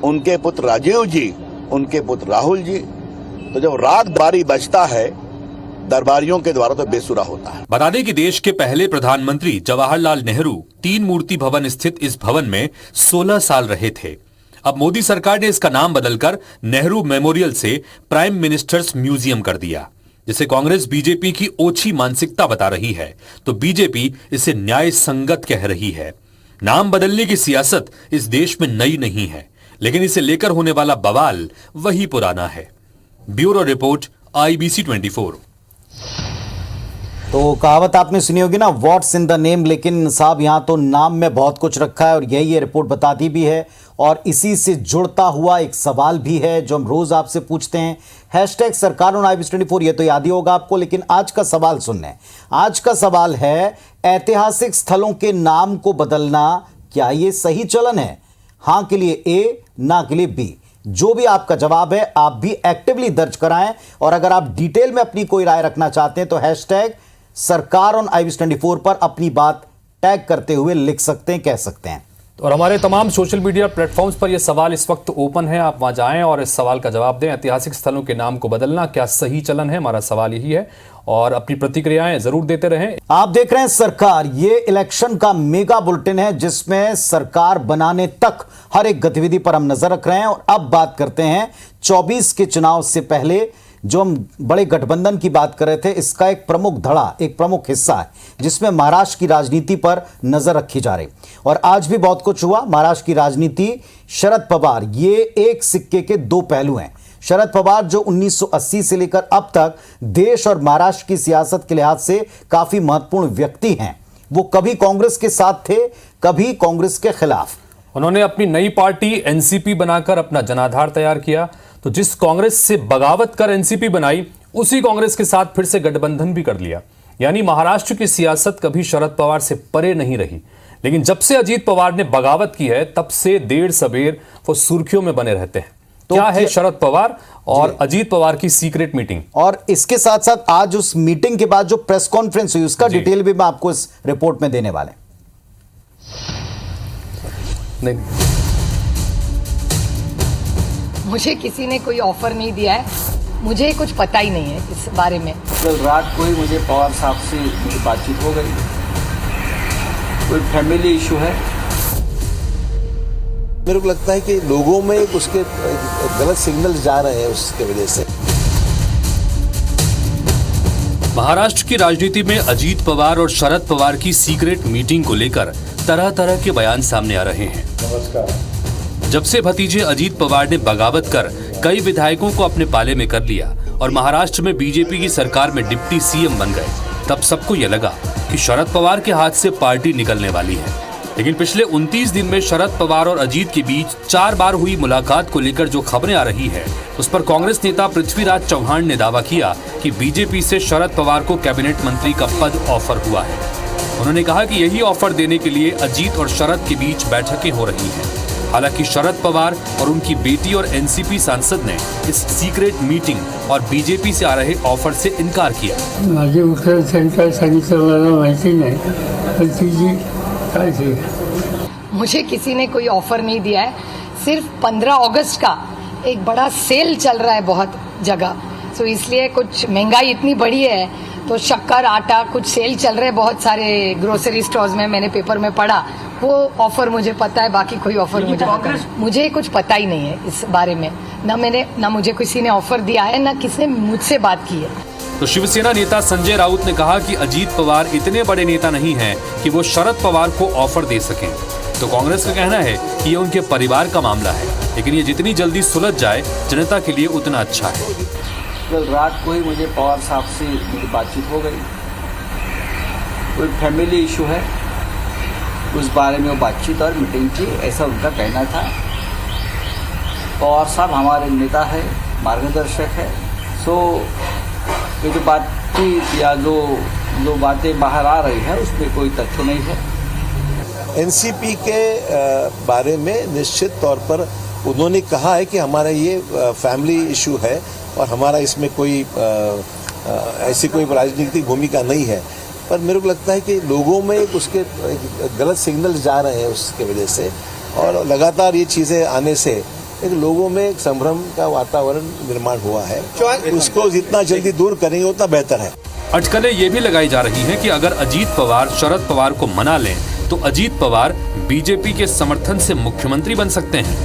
उनके पुत्र राजीव जी, उनके पुत्र राहुल जी। तो जब रात बारी बजता है दरबारियों के द्वारा तो बेसुरा होता है। बता दें कि देश के पहले प्रधानमंत्री जवाहरलाल नेहरू 3 मूर्ति भवन स्थित इस भवन में 16 साल रहे थे। अब मोदी सरकार ने इसका नाम बदलकर नेहरू मेमोरियल से प्राइम मिनिस्टर्स म्यूजियम कर दिया, जिसे कांग्रेस बीजेपी की ओछी मानसिकता बता रही है, तो बीजेपी इसे न्याय संगत कह रही है। नाम बदलने की सियासत इस देश में नई नहीं है, लेकिन इसे लेकर होने वाला बवाल वही पुराना है। Bureau report, IBC 24। तो कहावत आपने सुनी होगी ना, व्हाट्स इन द नेम, लेकिन साहब यहाँ तो नाम में बहुत कुछ रखा है और यही ये रिपोर्ट बताती भी है। और इसी से जुड़ता हुआ एक सवाल भी है जो हम रोज आपसे पूछते हैं, हैशटैग सरकार ऑन IBC 24, ये तो याद ही होगा आपको, लेकिन आज का सवाल सुनने। आज का सवाल है, ऐतिहासिक स्थलों के नाम को बदलना क्या ये सही चलन है? हाँ के लिए A, ना के लिए B। जो भी आपका जवाब है आप भी एक्टिवली दर्ज कराएं, और अगर आप डिटेल में अपनी कोई राय रखना चाहते हैं तो हैशटैग सरकार ऑन IBC 24 पर अपनी बात टैग करते हुए लिख सकते हैं, कह सकते हैं। और हमारे तमाम सोशल मीडिया प्लेटफॉर्म्स पर यह सवाल इस वक्त ओपन है, आप वहां जाएं और इस सवाल का जवाब दें। ऐतिहासिक स्थलों के नाम को बदलना क्या सही चलन है? हमारा सवाल यही है, और अपनी प्रतिक्रियाएं जरूर देते रहें। आप देख रहे हैं सरकार, ये इलेक्शन का मेगा बुलेटिन है जिसमें सरकार बनाने तक हर एक गतिविधि पर हम नजर रख रहे हैं। और अब बात करते हैं 24 के चुनाव से पहले जो हम बड़े गठबंधन की बात कर रहे थे, इसका एक प्रमुख धड़ा, एक प्रमुख हिस्सा है जिसमें महाराष्ट्र की राजनीति पर नजर रखी जा रही। और आज भी बहुत कुछ हुआ। महाराष्ट्र की राजनीति, शरद पवार, ये एक सिक्के के 2 पहलू हैं। शरद पवार जो 1980 से लेकर अब तक देश और महाराष्ट्र की सियासत के लिहाज से काफी महत्वपूर्ण व्यक्ति हैं। वो कभी कांग्रेस के साथ थे, कभी कांग्रेस के खिलाफ। उन्होंने अपनी नई पार्टी NCP बनाकर अपना जनाधार तैयार किया, तो जिस कांग्रेस से बगावत कर NCP बनाई, उसी कांग्रेस के साथ फिर से गठबंधन भी कर लिया। यानी महाराष्ट्र की सियासत कभी शरद पवार से परे नहीं रही, लेकिन जब से अजीत पवार ने बगावत की है तब से देर सबेर वो सुर्खियों में बने रहते हैं। तो क्या है शरद पवार और अजीत पवार की सीक्रेट मीटिंग? और इसके साथ साथ आज उस मीटिंग के बाद जो प्रेस कॉन्फ्रेंस हुई उसका डिटेल भी मैं आपको इस रिपोर्ट में देने वाले। नहीं, मुझे किसी ने कोई ऑफर नहीं दिया है, मुझे कुछ पता ही नहीं है इस बारे में। कल रात को ही मुझे पवार साहब से मेरी बातचीत हो गई, कोई फैमिली इशू है। मेरे को लगता है कि लोगों में उसके गलत सिग्नल जा रहे हैं, उसके वजह से। महाराष्ट्र की राजनीति में अजीत पवार और शरद पवार की सीक्रेट मीटिंग को लेकर तरह तरह के बयान सामने आ रहे हैं। नमस्कार। जब से भतीजे अजीत पवार ने बगावत कर कई विधायकों को अपने पाले में कर लिया और महाराष्ट्र में बीजेपी की सरकार में डिप्टी CM बन गए, तब सबको यह लगा कि शरद पवार के हाथ से पार्टी निकलने वाली है। लेकिन पिछले 29 दिन में शरद पवार और अजीत के बीच 4 बार हुई मुलाकात को लेकर जो खबरें आ रही है, उस पर कांग्रेस नेता पृथ्वीराज चौहान ने दावा किया कि बीजेपी से शरद पवार को कैबिनेट मंत्री का पद ऑफर हुआ है। उन्होंने कहा कि यही ऑफर देने के लिए अजीत और शरद के बीच बैठकें हो रही हैं। हालांकि शरद पवार और उनकी बेटी और NCP सांसद ने इस सीक्रेट मीटिंग और बीजेपी से आ रहे ऑफर से इनकार किया। माझे उत्तर सांगितलं मला माहिती नाही, पण ती जी काय थे, मुझे किसी ने कोई ऑफर नहीं दिया है। सिर्फ 15 अगस्त का एक बड़ा सेल चल रहा है बहुत जगह, सो इसलिए कुछ महंगाई इतनी बड़ी है तो शक्कर आटा कुछ सेल चल रहे बहुत सारे ग्रोसरी स्टोर्स में, मैंने पेपर में पढ़ा, वो ऑफर मुझे पता है, बाकी कोई ऑफर मुझे कुछ पता ही नहीं है इस बारे में। ना मुझे किसी ने ऑफर दिया है, ना किसी ने मुझसे बात की है। तो शिवसेना नेता संजय राउत ने कहा कि अजीत पवार इतने बड़े नेता नहीं हैं कि वो शरद पवार को ऑफर दे सकें। तो कांग्रेस का कहना है कि ये उनके परिवार का मामला है, लेकिन ये जितनी जल्दी सुलझ जाए जनता के लिए उतना अच्छा है। कल रात को ही मुझे पवार साहब से मेरी बातचीत हो गई, कोई फैमिली इशू है, उस बारे में वो बातचीत और मीटिंग की, ऐसा उनका कहना था। पवार साहब हमारे नेता है, मार्गदर्शक है, सो ये जो बातचीत या जो बातें बाहर आ रही है उसमें कोई तथ्य नहीं है। एनसीपी के बारे में निश्चित तौर पर उन्होंने कहा है कि हमारा ये फैमिली इशू है और हमारा इसमें कोई ऐसी कोई राजनीतिक भूमिका नहीं है, पर मेरे को लगता है कि लोगों में उसके गलत सिग्नल जा रहे हैं उसके वजह से, और लगातार ये चीज़ें आने से एक लोगों में एक संभ्रम का वातावरण निर्माण हुआ है। उसको जितना जल्दी दूर करेंगे उतना बेहतर है। अटकलें ये भी लगाई जा रही हैं कि अगर अजीत पवार शरद पवार को मना लें तो अजीत पवार बीजेपी के समर्थन से मुख्यमंत्री बन सकते हैं,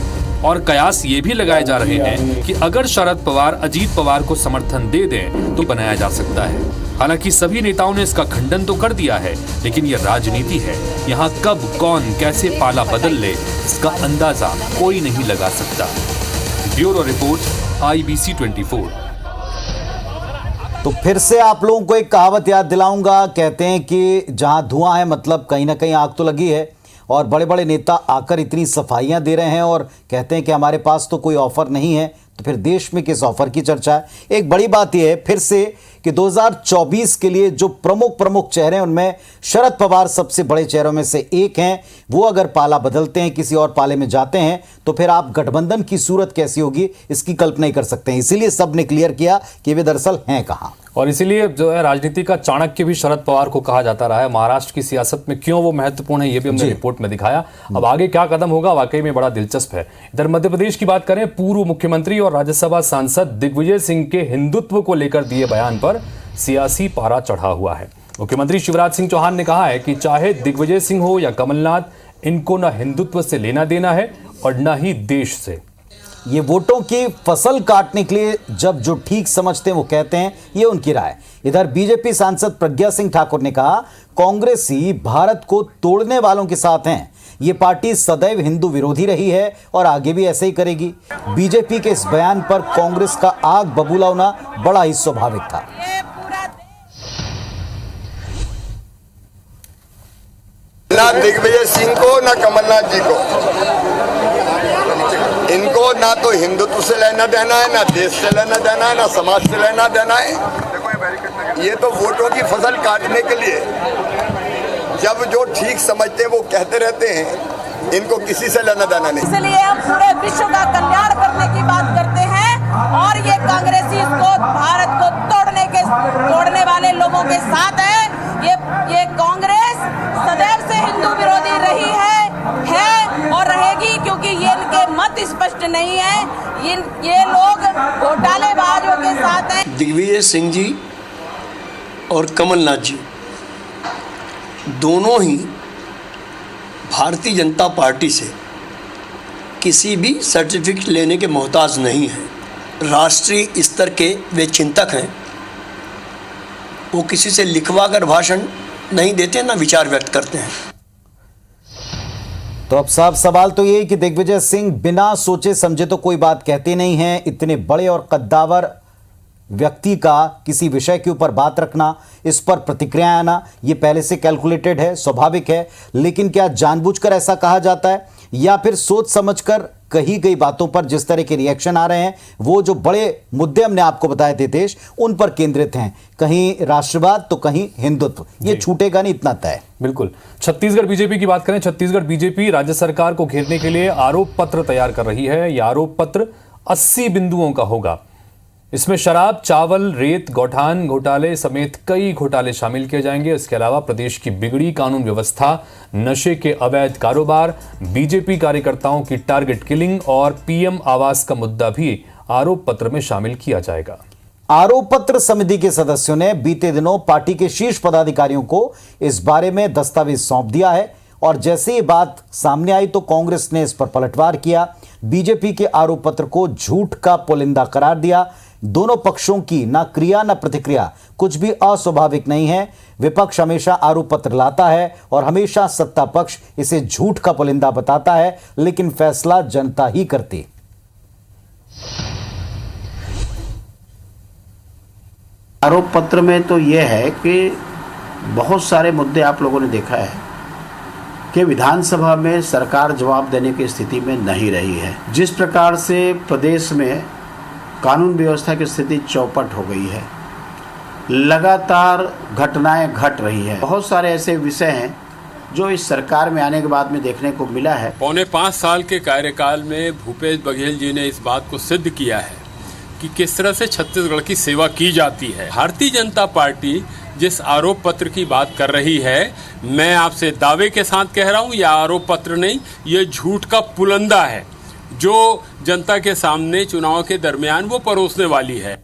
और कयास ये भी लगाए जा रहे हैं कि अगर शरद पवार अजीत पवार को समर्थन दे दें तो बनाया जा सकता है। हालांकि सभी नेताओं ने इसका खंडन तो कर दिया है, लेकिन यह राजनीति है, यहाँ कब कौन कैसे पाला बदल ले इसका अंदाजा कोई नहीं लगा सकता। Bureau report, IBC 24। तो फिर से आप लोगों को एक कहावत याद दिलाऊंगा, कहते हैं कि जहां धुआं है मतलब कहीं ना कहीं आग तो लगी है, और बड़े बड़े नेता आकर इतनी सफाइयां दे रहे हैं और कहते हैं कि हमारे पास तो कोई ऑफर नहीं है, तो फिर देश में किस ऑफर की चर्चा है। एक बड़ी बात यह है फिर से कि 2024 के लिए जो प्रमुख चेहरे हैं उनमें शरद पवार सबसे बड़े चेहरों में से एक हैं। वो अगर पाला बदलते हैं, किसी और पाले में जाते हैं, तो फिर आप गठबंधन की सूरत कैसी होगी इसकी कल्पना ही कर सकते हैं। इसीलिए सब ने क्लियर किया कि वे दरअसल हैं कहां, और इसीलिए जो है राजनीति का चाणक्य भी शरद पवार को कहा जाता रहा है। महाराष्ट्र की सियासत में क्यों वो महत्वपूर्ण है ये भी हमने रिपोर्ट में दिखाया। अब आगे क्या कदम होगा वाकई में बड़ा दिलचस्प है। इधर मध्य प्रदेश की बात करें, पूर्व मुख्यमंत्री और राज्यसभा सांसद दिग्विजय सिंह के हिंदुत्व को लेकर दिए बयान पर सियासी पारा चढ़ा हुआ है। मुख्यमंत्री शिवराज सिंह चौहान ने कहा है कि चाहे दिग्विजय सिंह हो या कमलनाथ, इनको न हिंदुत्व से लेना देना है और न ही देश से। ये वोटों की फसल काटने के लिए जब जो ठीक समझते हैं वो कहते हैं, ये उनकी राय। इधर बीजेपी सांसद प्रज्ञा सिंह ठाकुर ने कहा, कांग्रेस ही भारत को तोड़ने वालों के साथ हैं। ये पार्टी सदैव हिंदू विरोधी रही है और आगे भी ऐसे ही करेगी। बीजेपी के इस बयान पर कांग्रेस का आग बबूला होना बड़ा ही स्वाभाविक था। ना दिग्विजय सिंह को ना कमलनाथ जी को, इनको ना तो हिंदुत्व से लेना देना है, ना देश से लेना देना है, ना समाज से लेना देना है। ये तो वोटों की फसल काटने के लिए जब जो ठीक समझते हैं वो कहते रहते हैं, इनको किसी से लेना देना नहीं। इसलिए हम पूरे विश्व का कल्याण करने की बात करते हैं, और ये कांग्रेसी इसको भारत को तोड़ने वाले लोगों के साथ है। ये कांग्रेस सदैव से हिंदू विरोधी रही है और रहेगी, क्योंकि ये इनके मत स्पष्ट नहीं है। ये लोग घोटालेबाजों के साथ हैं। दिग्विजय सिंह जी और कमलनाथ जी दोनों ही भारतीय जनता पार्टी से किसी भी सर्टिफिकेट लेने के मोहताज नहीं हैं। राष्ट्रीय स्तर के वे चिंतक हैं। वो किसी से लिखवा कर भाषण नहीं देते, ना विचार व्यक्त करते हैं। तो अब साफ सवाल तो ये कि दिग्विजय सिंह बिना सोचे समझे तो कोई बात कहते नहीं हैं। इतने बड़े और कद्दावर व्यक्ति का किसी विषय के ऊपर बात रखना, इस पर प्रतिक्रिया आना, ये पहले से कैलकुलेटेड है, स्वाभाविक है। लेकिन क्या जानबूझकर ऐसा कहा जाता है या फिर सोच समझकर कही गई बातों पर जिस तरह के रिएक्शन आ रहे हैं, वो जो बड़े मुद्दे हमने आपको बताए थे देश, उन पर केंद्रित हैं। कहीं राष्ट्रवाद तो कहीं हिंदुत्व, ये छूटेगा नहीं, इतना तय। बिल्कुल। छत्तीसगढ़ बीजेपी की बात करें, छत्तीसगढ़ बीजेपी राज्य सरकार को घेरने के लिए आरोप पत्र तैयार कर रही है। यह आरोप पत्र 80 बिंदुओं का होगा। इसमें शराब, चावल, रेत, गौठान घोटाले समेत कई घोटाले शामिल किए जाएंगे। इसके अलावा प्रदेश की बिगड़ी कानून व्यवस्था, नशे के अवैध कारोबार, बीजेपी कार्यकर्ताओं की टारगेट किलिंग और पीएम आवास का मुद्दा भी आरोप पत्र में शामिल किया जाएगा। आरोप पत्र समिति के सदस्यों ने बीते दिनों पार्टी के शीर्ष पदाधिकारियों को इस बारे में दस्तावेज सौंप दिया है और जैसे ये बात सामने आई तो कांग्रेस ने इस पर पलटवार किया। बीजेपी के आरोप पत्र को झूठ का पुलिंदा करार दिया। दोनों पक्षों की ना क्रिया ना प्रतिक्रिया कुछ भी अस्वाभाविक नहीं है। विपक्ष हमेशा आरोप पत्र लाता है और हमेशा सत्ता पक्ष इसे झूठ का पुलिंदा बताता है, लेकिन फैसला जनता ही करती। आरोप पत्र में तो यह है कि बहुत सारे मुद्दे आप लोगों ने देखा है कि विधानसभा में सरकार जवाब देने की स्थिति में नहीं रही है। जिस प्रकार से प्रदेश में कानून व्यवस्था की स्थिति चौपट हो गई है, लगातार घटनाएं घट रही है। बहुत सारे ऐसे विषय हैं जो इस सरकार में आने के बाद में देखने को मिला है। पौने 5 साल के कार्यकाल में भूपेश बघेल जी ने इस बात को सिद्ध किया है कि किस तरह से छत्तीसगढ़ की सेवा की जाती है। भारतीय जनता पार्टी जिस आरोप पत्र की बात कर रही है, मैं आपसे दावे के साथ कह रहा हूं, यह आरोप पत्र नहीं, यह झूठ का पुलंदा है जो जनता के सामने चुनाव के दरमियान वो परोसने वाली है।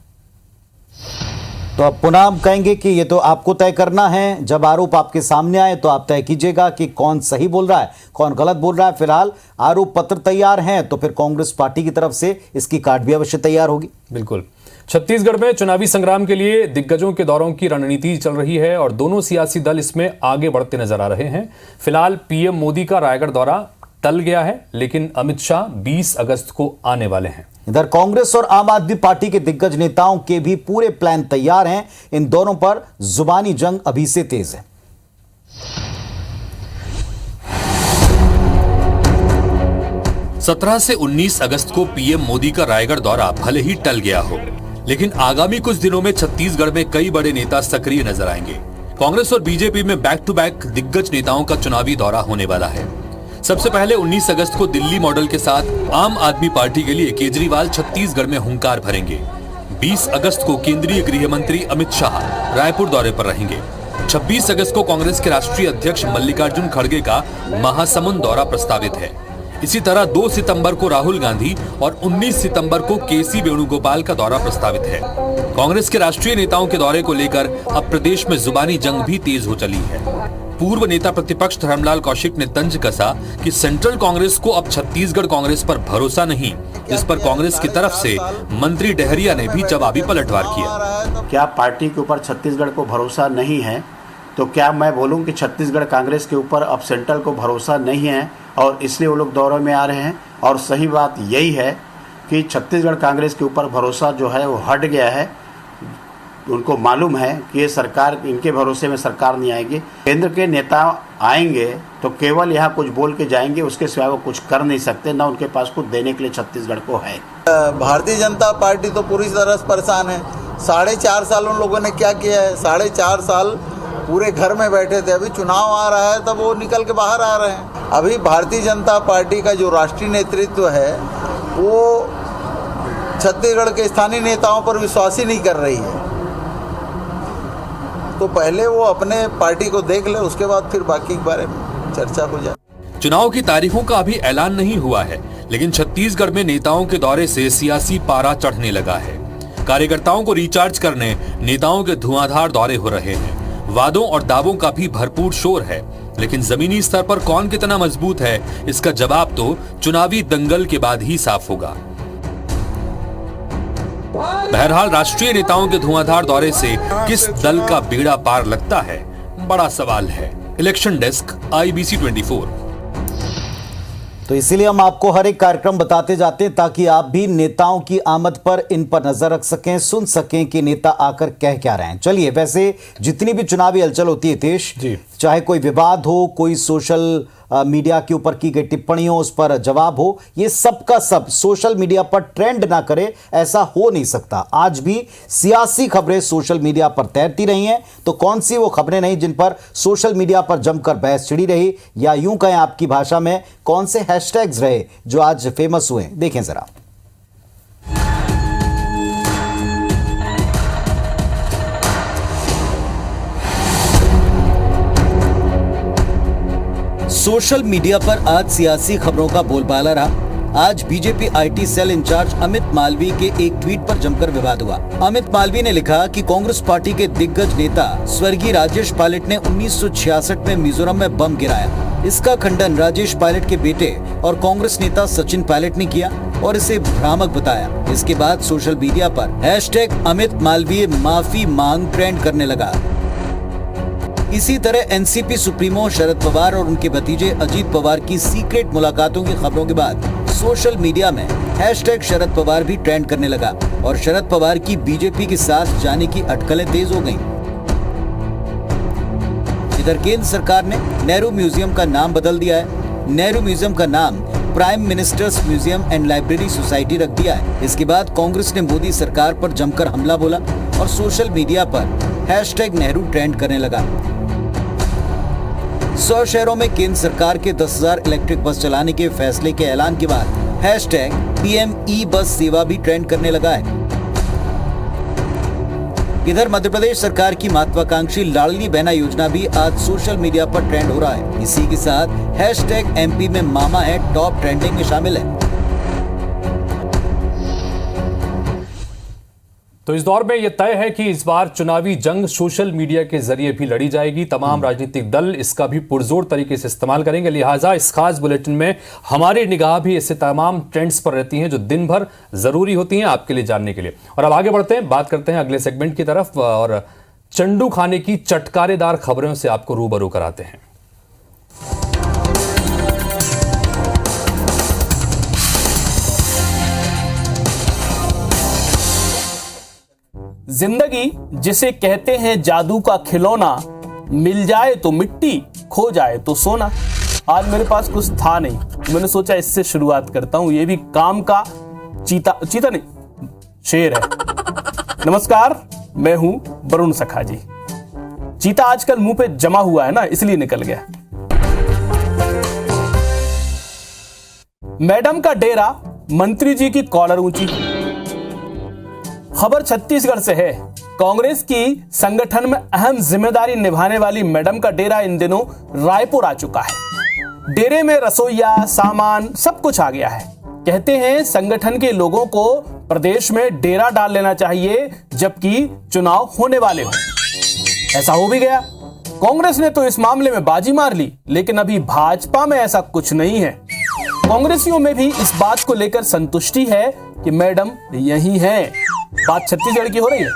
तो अब पुनः हम कहेंगे कि ये तो आपको तय करना है। जब आरोप आपके सामने आए तो आप तय कीजिएगा कि कौन सही बोल रहा है, कौन गलत बोल रहा है। फिलहाल आरोप पत्र तैयार हैं तो फिर कांग्रेस पार्टी की तरफ से इसकी कार्ड भी अवश्य तैयार होगी। बिल्कुल। छत्तीसगढ़ में चुनावी संग्राम के लिए दिग्गजों के दौरों की रणनीति चल रही है और दोनों सियासी दल इसमें आगे बढ़ते नजर आ रहे हैं। फिलहाल पीएम मोदी का रायगढ़ दौरा टल गया है, लेकिन अमित शाह 20 अगस्त को आने वाले हैं। इधर कांग्रेस और आम आदमी पार्टी के दिग्गज नेताओं के भी पूरे प्लान तैयार हैं। इन दोनों पर जुबानी जंग अभी से तेज है। 17 से 19 अगस्त को पीएम मोदी का रायगढ़ दौरा भले ही टल गया हो, लेकिन आगामी कुछ दिनों में छत्तीसगढ़ में कई बड़े नेता सक्रिय नजर आएंगे। कांग्रेस और बीजेपी में बैक टू बैक दिग्गज नेताओं का चुनावी दौरा होने वाला है। सबसे पहले 19 अगस्त को दिल्ली मॉडल के साथ आम आदमी पार्टी के लिए केजरीवाल छत्तीसगढ़ में हुंकार भरेंगे। 20 अगस्त को केंद्रीय गृह मंत्री अमित शाह रायपुर दौरे पर रहेंगे। 26 अगस्त को कांग्रेस के राष्ट्रीय अध्यक्ष मल्लिकार्जुन खड़गे का महासमुंद दौरा प्रस्तावित है। इसी तरह 2 सितंबर को राहुल गांधी और 19 सितंबर को केसी वेणुगोपाल का दौरा प्रस्तावित है। कांग्रेस के राष्ट्रीय नेताओं के दौरे को लेकर अब प्रदेश में जुबानी जंग भी तेज हो चली है। पूर्व नेता प्रतिपक्ष धर्मलाल कौशिक ने तंज कसा कि सेंट्रल कांग्रेस को अब छत्तीसगढ़ कांग्रेस पर भरोसा नहीं, जिस पर कांग्रेस की तरफ से मंत्री डहरिया ने भी जवाबी पलटवार किया। क्या पार्टी के ऊपर छत्तीसगढ़ को भरोसा नहीं है तो क्या मैं बोलूं कि छत्तीसगढ़ कांग्रेस के ऊपर अब सेंट्रल को भरोसा नहीं है और इसलिए वो लोग दौरे में आ रहे हैं? और सही बात यही है कि छत्तीसगढ़ कांग्रेस के ऊपर भरोसा जो है वो हट गया है। उनको मालूम है कि ये सरकार, इनके भरोसे में सरकार नहीं आएगी। केंद्र के नेता आएंगे तो केवल यहाँ कुछ बोल के जाएंगे, उसके सिवा वो कुछ कर नहीं सकते, ना उनके पास कुछ देने के लिए छत्तीसगढ़ को है। भारतीय जनता पार्टी तो पूरी तरह से परेशान है। 4.5 साल उन लोगों ने क्या किया है? 4.5 साल पूरे घर में बैठे थे। अभी चुनाव आ रहा है तब वो निकल के बाहर आ रहे हैं। अभी भारतीय जनता पार्टी का जो राष्ट्रीय नेतृत्व है वो छत्तीसगढ़ के स्थानीय नेताओं पर विश्वास ही नहीं कर रही है। तो पहले वो अपने पार्टी को देख ले, उसके बाद फिर बाकी के बारे में चर्चा हो जाए। चुनाव की तारीखों का अभी ऐलान नहीं हुआ है, लेकिन छत्तीसगढ़ में नेताओं के दौरे से सियासी पारा चढ़ने लगा है। कार्यकर्ताओं को रिचार्ज करने नेताओं के धुआंधार दौरे हो रहे हैं। वादों और दावों का भी भरपूर शोर है, लेकिन जमीनी स्तर पर कौन कितना मजबूत है, इसका जवाब तो चुनावी दंगल के बाद ही साफ होगा। बहरहाल राष्ट्रीय नेताओं के धुआंधार दौरे से किस दल का बेड़ा पार लगता है, बड़ा सवाल है। Election desk, IBC 24। तो इसीलिए हम आपको हर एक कार्यक्रम बताते जाते हैं ताकि आप भी नेताओं की आमद पर इन पर नजर रख सकें, सुन सकें कि नेता आकर कह क्या रहे हैं। चलिए, वैसे जितनी भी चुनावी हलचल होती है देश, चाहे कोई विवाद हो, कोई सोशल मीडिया के ऊपर की गई टिप्पणियों उस पर जवाब हो, ये सब का सब सोशल मीडिया पर ट्रेंड ना करे, ऐसा हो नहीं सकता। आज भी सियासी खबरें सोशल मीडिया पर तैरती रही हैं, तो कौन सी वो खबरें नहीं जिन पर सोशल मीडिया पर जमकर बहस छिड़ी रही, या यूं कहें आपकी भाषा में कौन से हैशटैग्स रहे जो आज फेमस हुए? देखें जरा। सोशल मीडिया पर आज सियासी खबरों का बोलबाला रहा। आज BJP IT cell incharge Amit Malviya के एक ट्वीट पर जमकर विवाद हुआ। अमित मालवीय ने लिखा कि कांग्रेस पार्टी के दिग्गज नेता स्वर्गीय राजेश पायलट ने 1966 में मिजोरम में बम गिराया। इसका खंडन राजेश पायलट के बेटे और कांग्रेस नेता सचिन पायलट ने किया और इसे भ्रामक बताया। इसके बाद सोशल मीडिया पर #अमित मालवीय माफी मांग ट्रेंड करने लगा। इसी तरह एनसीपी सुप्रीमो शरद पवार और उनके भतीजे अजीत पवार की सीक्रेट मुलाकातों की खबरों के बाद सोशल मीडिया में #शरद पवार भी ट्रेंड करने लगा और शरद पवार की बीजेपी के साथ जाने की अटकलें तेज हो गईं। इधर केंद्र सरकार ने नेहरू म्यूजियम का नाम बदल दिया है। नेहरू म्यूजियम का नाम prime ministers museum and library society रख दिया है। इसके बाद कांग्रेस ने मोदी सरकार पर जमकर हमला बोला और सोशल मीडिया पर #नेहरू ट्रेंड करने लगा। 100 शहरों में केंद्र सरकार के 10,000 इलेक्ट्रिक बस चलाने के फैसले के ऐलान के बाद #PM ई बस सेवा भी ट्रेंड करने लगा है। इधर मध्य प्रदेश सरकार की महत्वाकांक्षी लाडली बहना योजना भी आज सोशल मीडिया पर ट्रेंड हो रहा है। इसी के साथ #MP में मामा है टॉप ट्रेंडिंग में शामिल है। तो इस दौर में यह तय है कि इस बार चुनावी जंग सोशल मीडिया के जरिए भी लड़ी जाएगी। तमाम राजनीतिक दल इसका भी पुरजोर तरीके से इस्तेमाल करेंगे। लिहाजा इस खास बुलेटिन में हमारी निगाह भी ऐसे तमाम ट्रेंड्स पर रहती हैं जो दिन भर जरूरी होती हैं आपके लिए जानने के लिए। और अब आगे बढ़ते हैं, बात करते हैं अगले सेगमेंट की तरफ और चंडू खाने की चटकारेदार खबरों से आपको रूबरू कराते हैं। जिंदगी जिसे कहते हैं जादू का खिलौना, मिल जाए तो मिट्टी, खो जाए तो सोना। आज मेरे पास कुछ था नहीं, मैंने सोचा इससे शुरुआत करता हूं। ये भी काम का चीता नहीं, शेर है। नमस्कार, मैं हूं वरुण सखा जी। चीता आजकल मुंह पे जमा हुआ है ना, इसलिए निकल गया। मैडम का डेरा, मंत्री जी की कॉलर ऊंची। खबर छत्तीसगढ़ से है। कांग्रेस की संगठन में अहम जिम्मेदारी निभाने वाली मैडम का डेरा इन दिनों रायपुर आ चुका है। डेरे में रसोईया, सामान सब कुछ आ गया है। कहते हैं संगठन के लोगों को प्रदेश में डेरा डाल लेना चाहिए जबकि चुनाव होने वाले हो। ऐसा हो भी गया। कांग्रेस ने तो इस मामले में बाजी मार ली, लेकिन अभी भाजपा में ऐसा कुछ नहीं है। कांग्रेसियों में भी इस बात को लेकर संतुष्टि है कि मैडम यही हैं। बात छत्तीसगढ़ की हो रही है।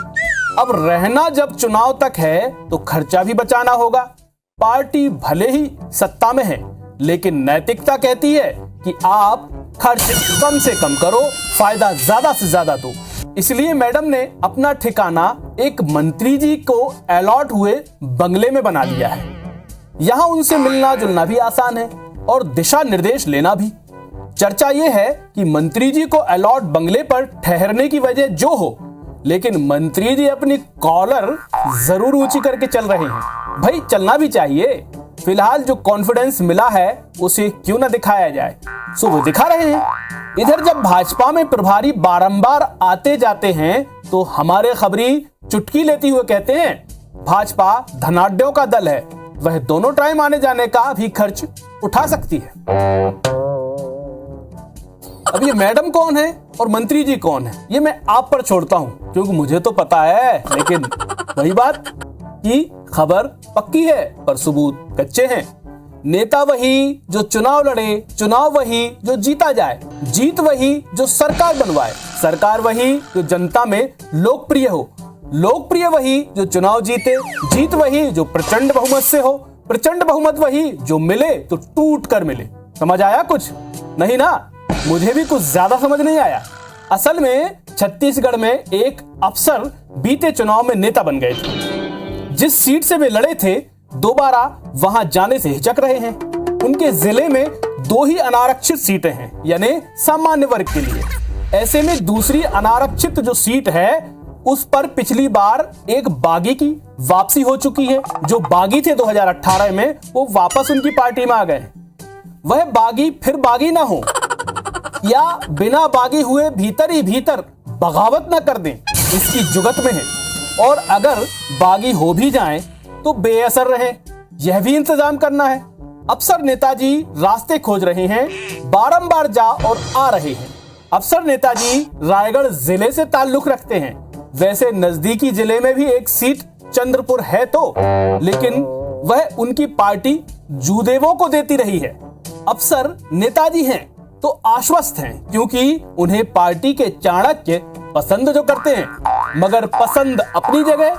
अब रहना जब चुनाव तक है तो खर्चा भी बचाना होगा। पार्टी भले ही सत्ता में है, लेकिन नैतिकता कहती है कि आप खर्च कम से कम करो, फायदा ज्यादा से ज्यादा दो। इसलिए मैडम ने अपना ठिकाना एक मंत्री जी को अलॉट हुए बंगले में बना लिया है। यहां उनसे मिलना जुलना भी आसान है और दिशा निर्देश लेना भी। चर्चा यह है कि मंत्री जी को अलॉट बंगले पर ठहरने की वजह जो हो, लेकिन मंत्री जी अपनी कॉलर जरूर ऊंची करके चल रहे हैं। भाई चलना भी चाहिए। फिलहाल जो कॉन्फिडेंस मिला है उसे क्यों ना दिखाया जाए, सो वो दिखा रहे हैं। इधर जब भाजपा में प्रभारी बारंबार आते जाते हैं तो हमारे खबरी चुटकी लेती हुए कहते हैं भाजपा धनाढ्यों का दल है, वह दोनों टाइम आने जाने का भी खर्च उठा सकती है। अब ये मैडम कौन है और मंत्री जी कौन है, ये मैं आप पर छोड़ता हूं, क्योंकि मुझे तो पता है, लेकिन वही बात कि खबर पक्की है पर सबूत कच्चे हैं। नेता वही जो चुनाव लड़े, चुनाव वही जो जीता जाए, जीत वही जो सरकार बनवाए, सरकार वही जो जनता में लोकप्रिय हो, लोकप्रिय वही जो चुनाव जीते, जीत वही जो प्रचंड बहुमत से हो, प्रचंड बहुमत वही जो मिले तो टूट कर मिले। समझ आया कुछ? नहीं ना? मुझे भी कुछ ज्यादा समझ नहीं आया। असल में छत्तीसगढ़ में एक अफसर बीते चुनाव में नेता बन गए थे। जिस सीट से वे लड़े थे दोबारा वहां जाने से हिचक रहे हैं। उनके जिले में 2 ही अनारक्षित सीटें हैं, यानी सामान्य वर्ग के लिए। ऐसे में दूसरी अनारक्षित जो सीट है उस पर पिछली बार एक बागी की वापसी हो चुकी है। जो बागी थे 2018 में वो वापस उनकी पार्टी में आ गए। वह बागी फिर बागी ना हो या बिना बागी हुए भीतर ही भीतर बगावत ना कर दें, इसकी जुगत में है। और अगर बागी हो भी जाएं तो बेअसर रहे, यह भी इंतजाम करना है। अफसर नेताजी रास्ते खोज रहे हैं, बारंबार जा और आ रहे हैं। अफसर नेताजी रायगढ़ जिले से ताल्लुक रखते हैं। वैसे नजदीकी जिले में भी एक सीट चंद्रपुर है तो, लेकिन वह उनकी पार्टी जूदेवों को देती रही है। अफसर नेताजी हैं तो आश्वस्त हैं, क्योंकि उन्हें पार्टी के चाणक्य पसंद जो करते हैं, मगर पसंद अपनी जगह,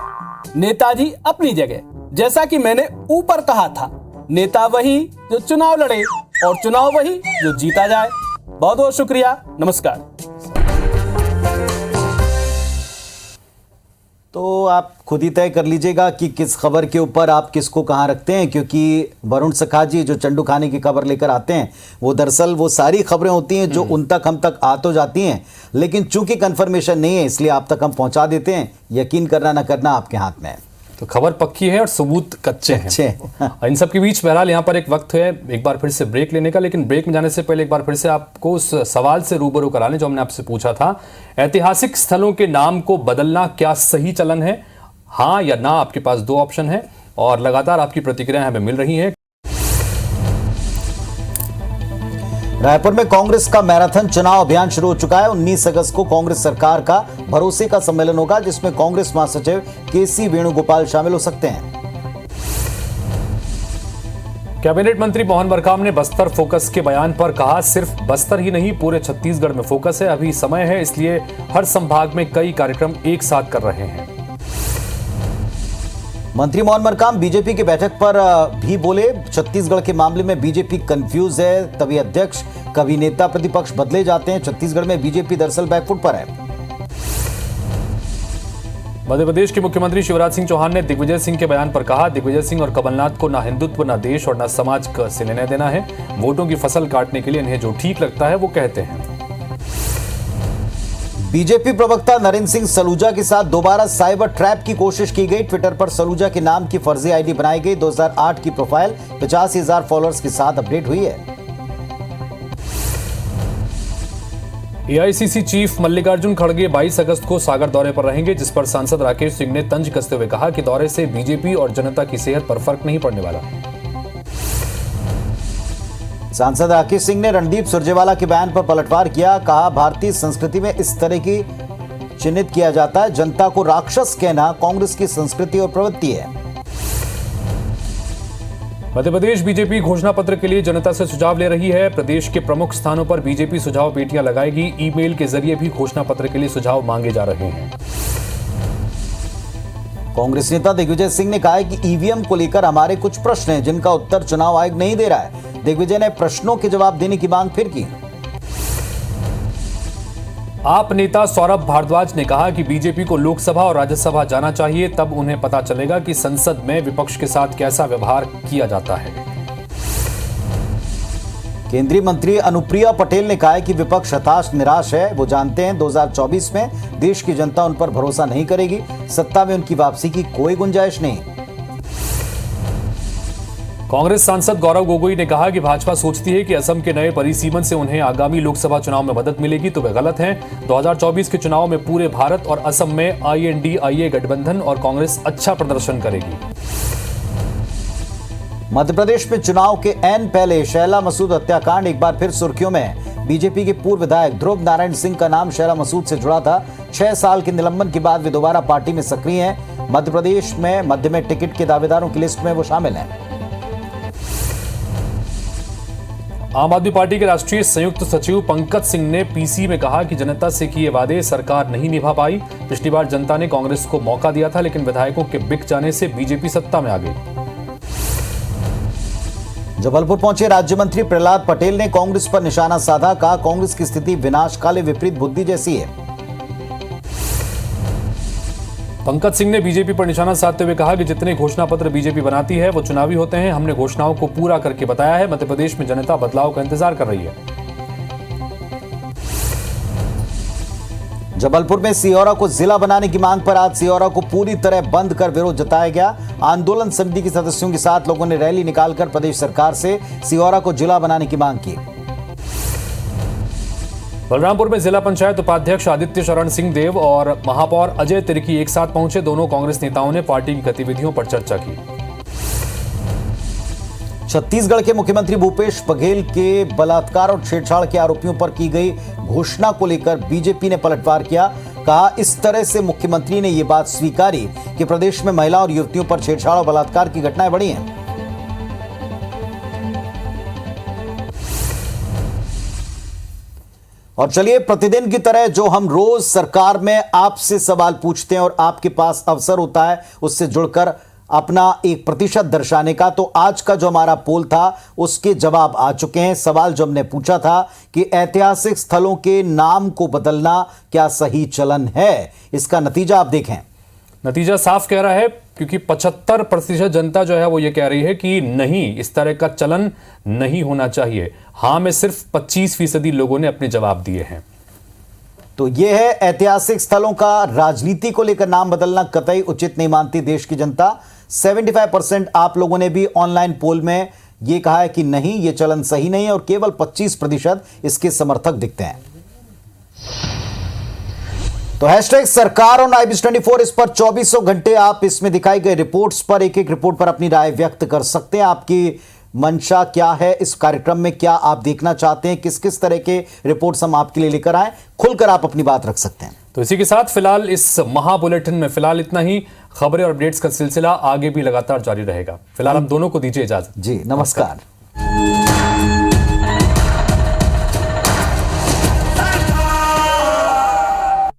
नेताजी अपनी जगह। जैसा कि मैंने ऊपर कहा था, नेता वही जो चुनाव लड़े और चुनाव वही जो जीता जाए। बहुत बहुत शुक्रिया, नमस्कार। तो आप खुद ही तय कर लीजिएगा कि किस खबर के ऊपर आप किसको कहां रखते हैं, क्योंकि वरुण सखा जी जो चंडू खाने की खबर लेकर आते हैं वो दरअसल वो सारी खबरें होती हैं जो उन तक हम तक आ तो जाती हैं, लेकिन चूंकि कंफर्मेशन नहीं है इसलिए आप तक हम पहुंचा देते हैं। यकीन करना ना करना आपके हाथ में है। तो खबर पक्की है और सबूत कच्चे हैं। इन सब के बीच बहरहाल यहाँ पर एक वक्त है एक बार फिर से ब्रेक लेने का, लेकिन ब्रेक में जाने से पहले एक बार फिर से आपको उस सवाल से रूबरू करा लें जो हमने आपसे पूछा था। ऐतिहासिक स्थलों के नाम को बदलना क्या सही चलन है? हाँ या ना, आपके पास दो ऑप्शन है और लगातार आपकी प्रतिक्रियाएं हमें मिल रही हैं। रायपुर में कांग्रेस का मैराथन चुनाव अभियान शुरू हो चुका है। 19 अगस्त को कांग्रेस सरकार का भरोसे का सम्मेलन होगा, जिसमें कांग्रेस महासचिव केसी वेणुगोपाल शामिल हो सकते हैं। कैबिनेट मंत्री मोहन मरकाम ने बस्तर फोकस के बयान पर कहा, सिर्फ बस्तर ही नहीं पूरे छत्तीसगढ़ में फोकस है, अभी समय है, इसलिए हर संभाग में कई कार्यक्रम एक साथ कर रहे हैं। मंत्री मोहन मरकाम बीजेपी की बैठक पर भी बोले, छत्तीसगढ़ के मामले में बीजेपी कंफ्यूज है, तभी अध्यक्ष कभी नेता प्रतिपक्ष बदले जाते हैं। छत्तीसगढ़ में बीजेपी दरअसल बैकफुट पर है। मध्य प्रदेश के मुख्यमंत्री शिवराज सिंह चौहान ने दिग्विजय सिंह के बयान पर कहा, दिग्विजय सिंह और कमलनाथ को ना हिंदुत्व, ना देश और ना समाज से लेना देना है। वोटों की फसल काटने के लिए इन्हें जो ठीक लगता है वो कहते हैं। बीजेपी प्रवक्ता नरेंद्र सिंह सलूजा के साथ दोबारा साइबर ट्रैप की कोशिश की गई। ट्विटर पर सलूजा के नाम की फर्जी आईडी बनाई गई। 2008 की प्रोफाइल 85,000 फॉलोअर्स के साथ अपडेट हुई है। एआईसीसी चीफ मल्लिकार्जुन खड़गे 22 अगस्त को सागर दौरे पर रहेंगे, जिस पर सांसद राकेश सिंह ने तंज कसते हुए कहा कि दौरे से बीजेपी और जनता की सेहत पर फर्क नहीं पड़ने वाला। सांसद राकेश सिंह ने रणदीप सुरजेवाला के बयान पर पलटवार किया। कहा, भारतीय संस्कृति में इस तरह की चिन्हित किया जाता है। जनता को राक्षस कहना कांग्रेस की संस्कृति और प्रवृत्ति है। मध्य प्रदेश बीजेपी घोषणा पत्र के लिए जनता से सुझाव ले रही है। प्रदेश के प्रमुख स्थानों पर बीजेपी सुझाव पेटियां लगाएगी। ईमेल के जरिए भी घोषणा पत्र के लिए सुझाव मांगे जा रहे हैं। कांग्रेस नेता दिग्विजय सिंह ने कहा है कि ईवीएम को लेकर हमारे कुछ प्रश्न हैं जिनका उत्तर चुनाव आयोग नहीं दे रहा है। दिग्विजय ने प्रश्नों के जवाब देने की मांग फिर की। आप नेता सौरभ भारद्वाज ने कहा कि बीजेपी को लोकसभा और राज्यसभा जाना चाहिए, तब उन्हें पता चलेगा कि संसद में विपक्ष के साथ कैसा व्यवहार किया जाता है। केंद्रीय मंत्री अनुप्रिया पटेल ने कहा है कि विपक्ष हताश निराश है। वो जानते हैं 2024 में देश की जनता उन पर भरोसा नहीं करेगी। सत्ता में उनकी वापसी की कोई गुंजाइश नहीं। कांग्रेस सांसद गौरव गोगोई ने कहा कि भाजपा सोचती है कि असम के नए परिसीमन से उन्हें आगामी लोकसभा चुनाव में मदद मिलेगी, तो वे गलत हैं। 2024 के चुनाव में पूरे भारत और असम में INDIA गठबंधन और कांग्रेस अच्छा प्रदर्शन करेगी। मध्य प्रदेश में चुनाव के ऐन पहले शैला मसूद हत्याकांड एक बार फिर सुर्खियों में है। बीजेपी के पूर्व विधायक ध्रुव नारायण सिंह का नाम शैला मसूद से जुड़ा था। 6 साल के निलंबन के बाद वे दोबारा पार्टी में सक्रिय हैं। मध्य प्रदेश में मध्य में टिकट के दावेदारों की लिस्ट में वो शामिल हैं। आम आदमी पार्टी के राष्ट्रीय संयुक्त सचिव पंकज सिंह ने पीसी में कहा कि जनता से किए वादे सरकार नहीं निभा पाई। पिछली बार जनता ने कांग्रेस को मौका दिया था, लेकिन विधायकों के बिक जाने से बीजेपी सत्ता में आ गई। जबलपुर पहुंचे राज्य मंत्री प्रहलाद पटेल ने कांग्रेस पर निशाना साधा। कहा, कांग्रेस की स्थिति विनाशकाले विपरीत बुद्धि जैसी है। पंकज सिंह ने बीजेपी पर निशाना साधते हुए कहा कि जितने घोषणा पत्र बीजेपी बनाती है वो चुनावी होते हैं। हमने घोषणाओं को पूरा करके बताया है। मध्य प्रदेश में जनता बदलाव का इंतजार कर रही है। जबलपुर में सिहोरा को जिला बनाने की मांग पर आज सिहोरा को पूरी तरह बंद कर विरोध जताया गया। आंदोलन समिति के सदस्यों के साथ लोगों ने रैली निकालकर प्रदेश सरकार से सिहोरा को जिला बनाने की मांग की। बलरामपुर में जिला पंचायत उपाध्यक्ष आदित्य शरण सिंह देव और महापौर अजय तिर्की एक साथ पहुंचे। दोनों कांग्रेस नेताओं ने पार्टी की गतिविधियों पर चर्चा की। छत्तीसगढ़ के मुख्यमंत्री भूपेश बघेल के बलात्कार और छेड़छाड़ के आरोपियों पर की गई घोषणा को लेकर बीजेपी ने पलटवार किया। कहा, इस तरह से मुख्यमंत्री ने यह बात स्वीकारी कि प्रदेश में महिला और युवतियों पर छेड़छाड़ और बलात्कार की घटनाएं बढ़ी हैं। और चलिए, प्रतिदिन की तरह जो हम रोज सरकार में आपसे सवाल पूछते हैं और आपके पास अवसर होता है उससे जुड़कर अपना एक प्रतिशत दर्शाने का, तो आज का जो हमारा पोल था उसके जवाब आ चुके हैं। सवाल जो हमने पूछा था कि ऐतिहासिक स्थलों के नाम को बदलना क्या सही चलन है, इसका नतीजा आप देखें। नतीजा साफ कह रहा है, क्योंकि 75% जनता जो है वो ये कह रही है कि नहीं, इस तरह का चलन नहीं होना चाहिए। हाँ में सिर्फ 25% लोगों ने अपने जवाब दिए हैं। तो यह है ऐतिहासिक स्थलों का राजनीति को लेकर नाम बदलना कतई उचित नहीं मानती देश की जनता। 75% आप लोगों ने भी ऑनलाइन पोल में यह कहा है कि नहीं, यह चलन सही नहीं है, और केवल 25% इसके समर्थक दिखते हैं। तो हैशटैग सरकार और IBS24 इस पर 24 घंटे आप इसमें दिखाई गई रिपोर्ट्स पर एक रिपोर्ट पर अपनी राय व्यक्त कर सकते हैं। आपकी मंशा क्या है इस कार्यक्रम में, क्या आप देखना चाहते हैं, किस किस तरह के रिपोर्ट्स हम आपके लिए लेकर आए, खुलकर आप अपनी बात रख सकते हैं। तो इसी के साथ फिलहाल इस महा बुलेटिन में फिलहाल इतना ही। खबरें और अपडेट्स का सिलसिला आगे भी लगातार जारी रहेगा। फिलहाल हम दोनों को दीजिए इजाजत। जी नमस्कार।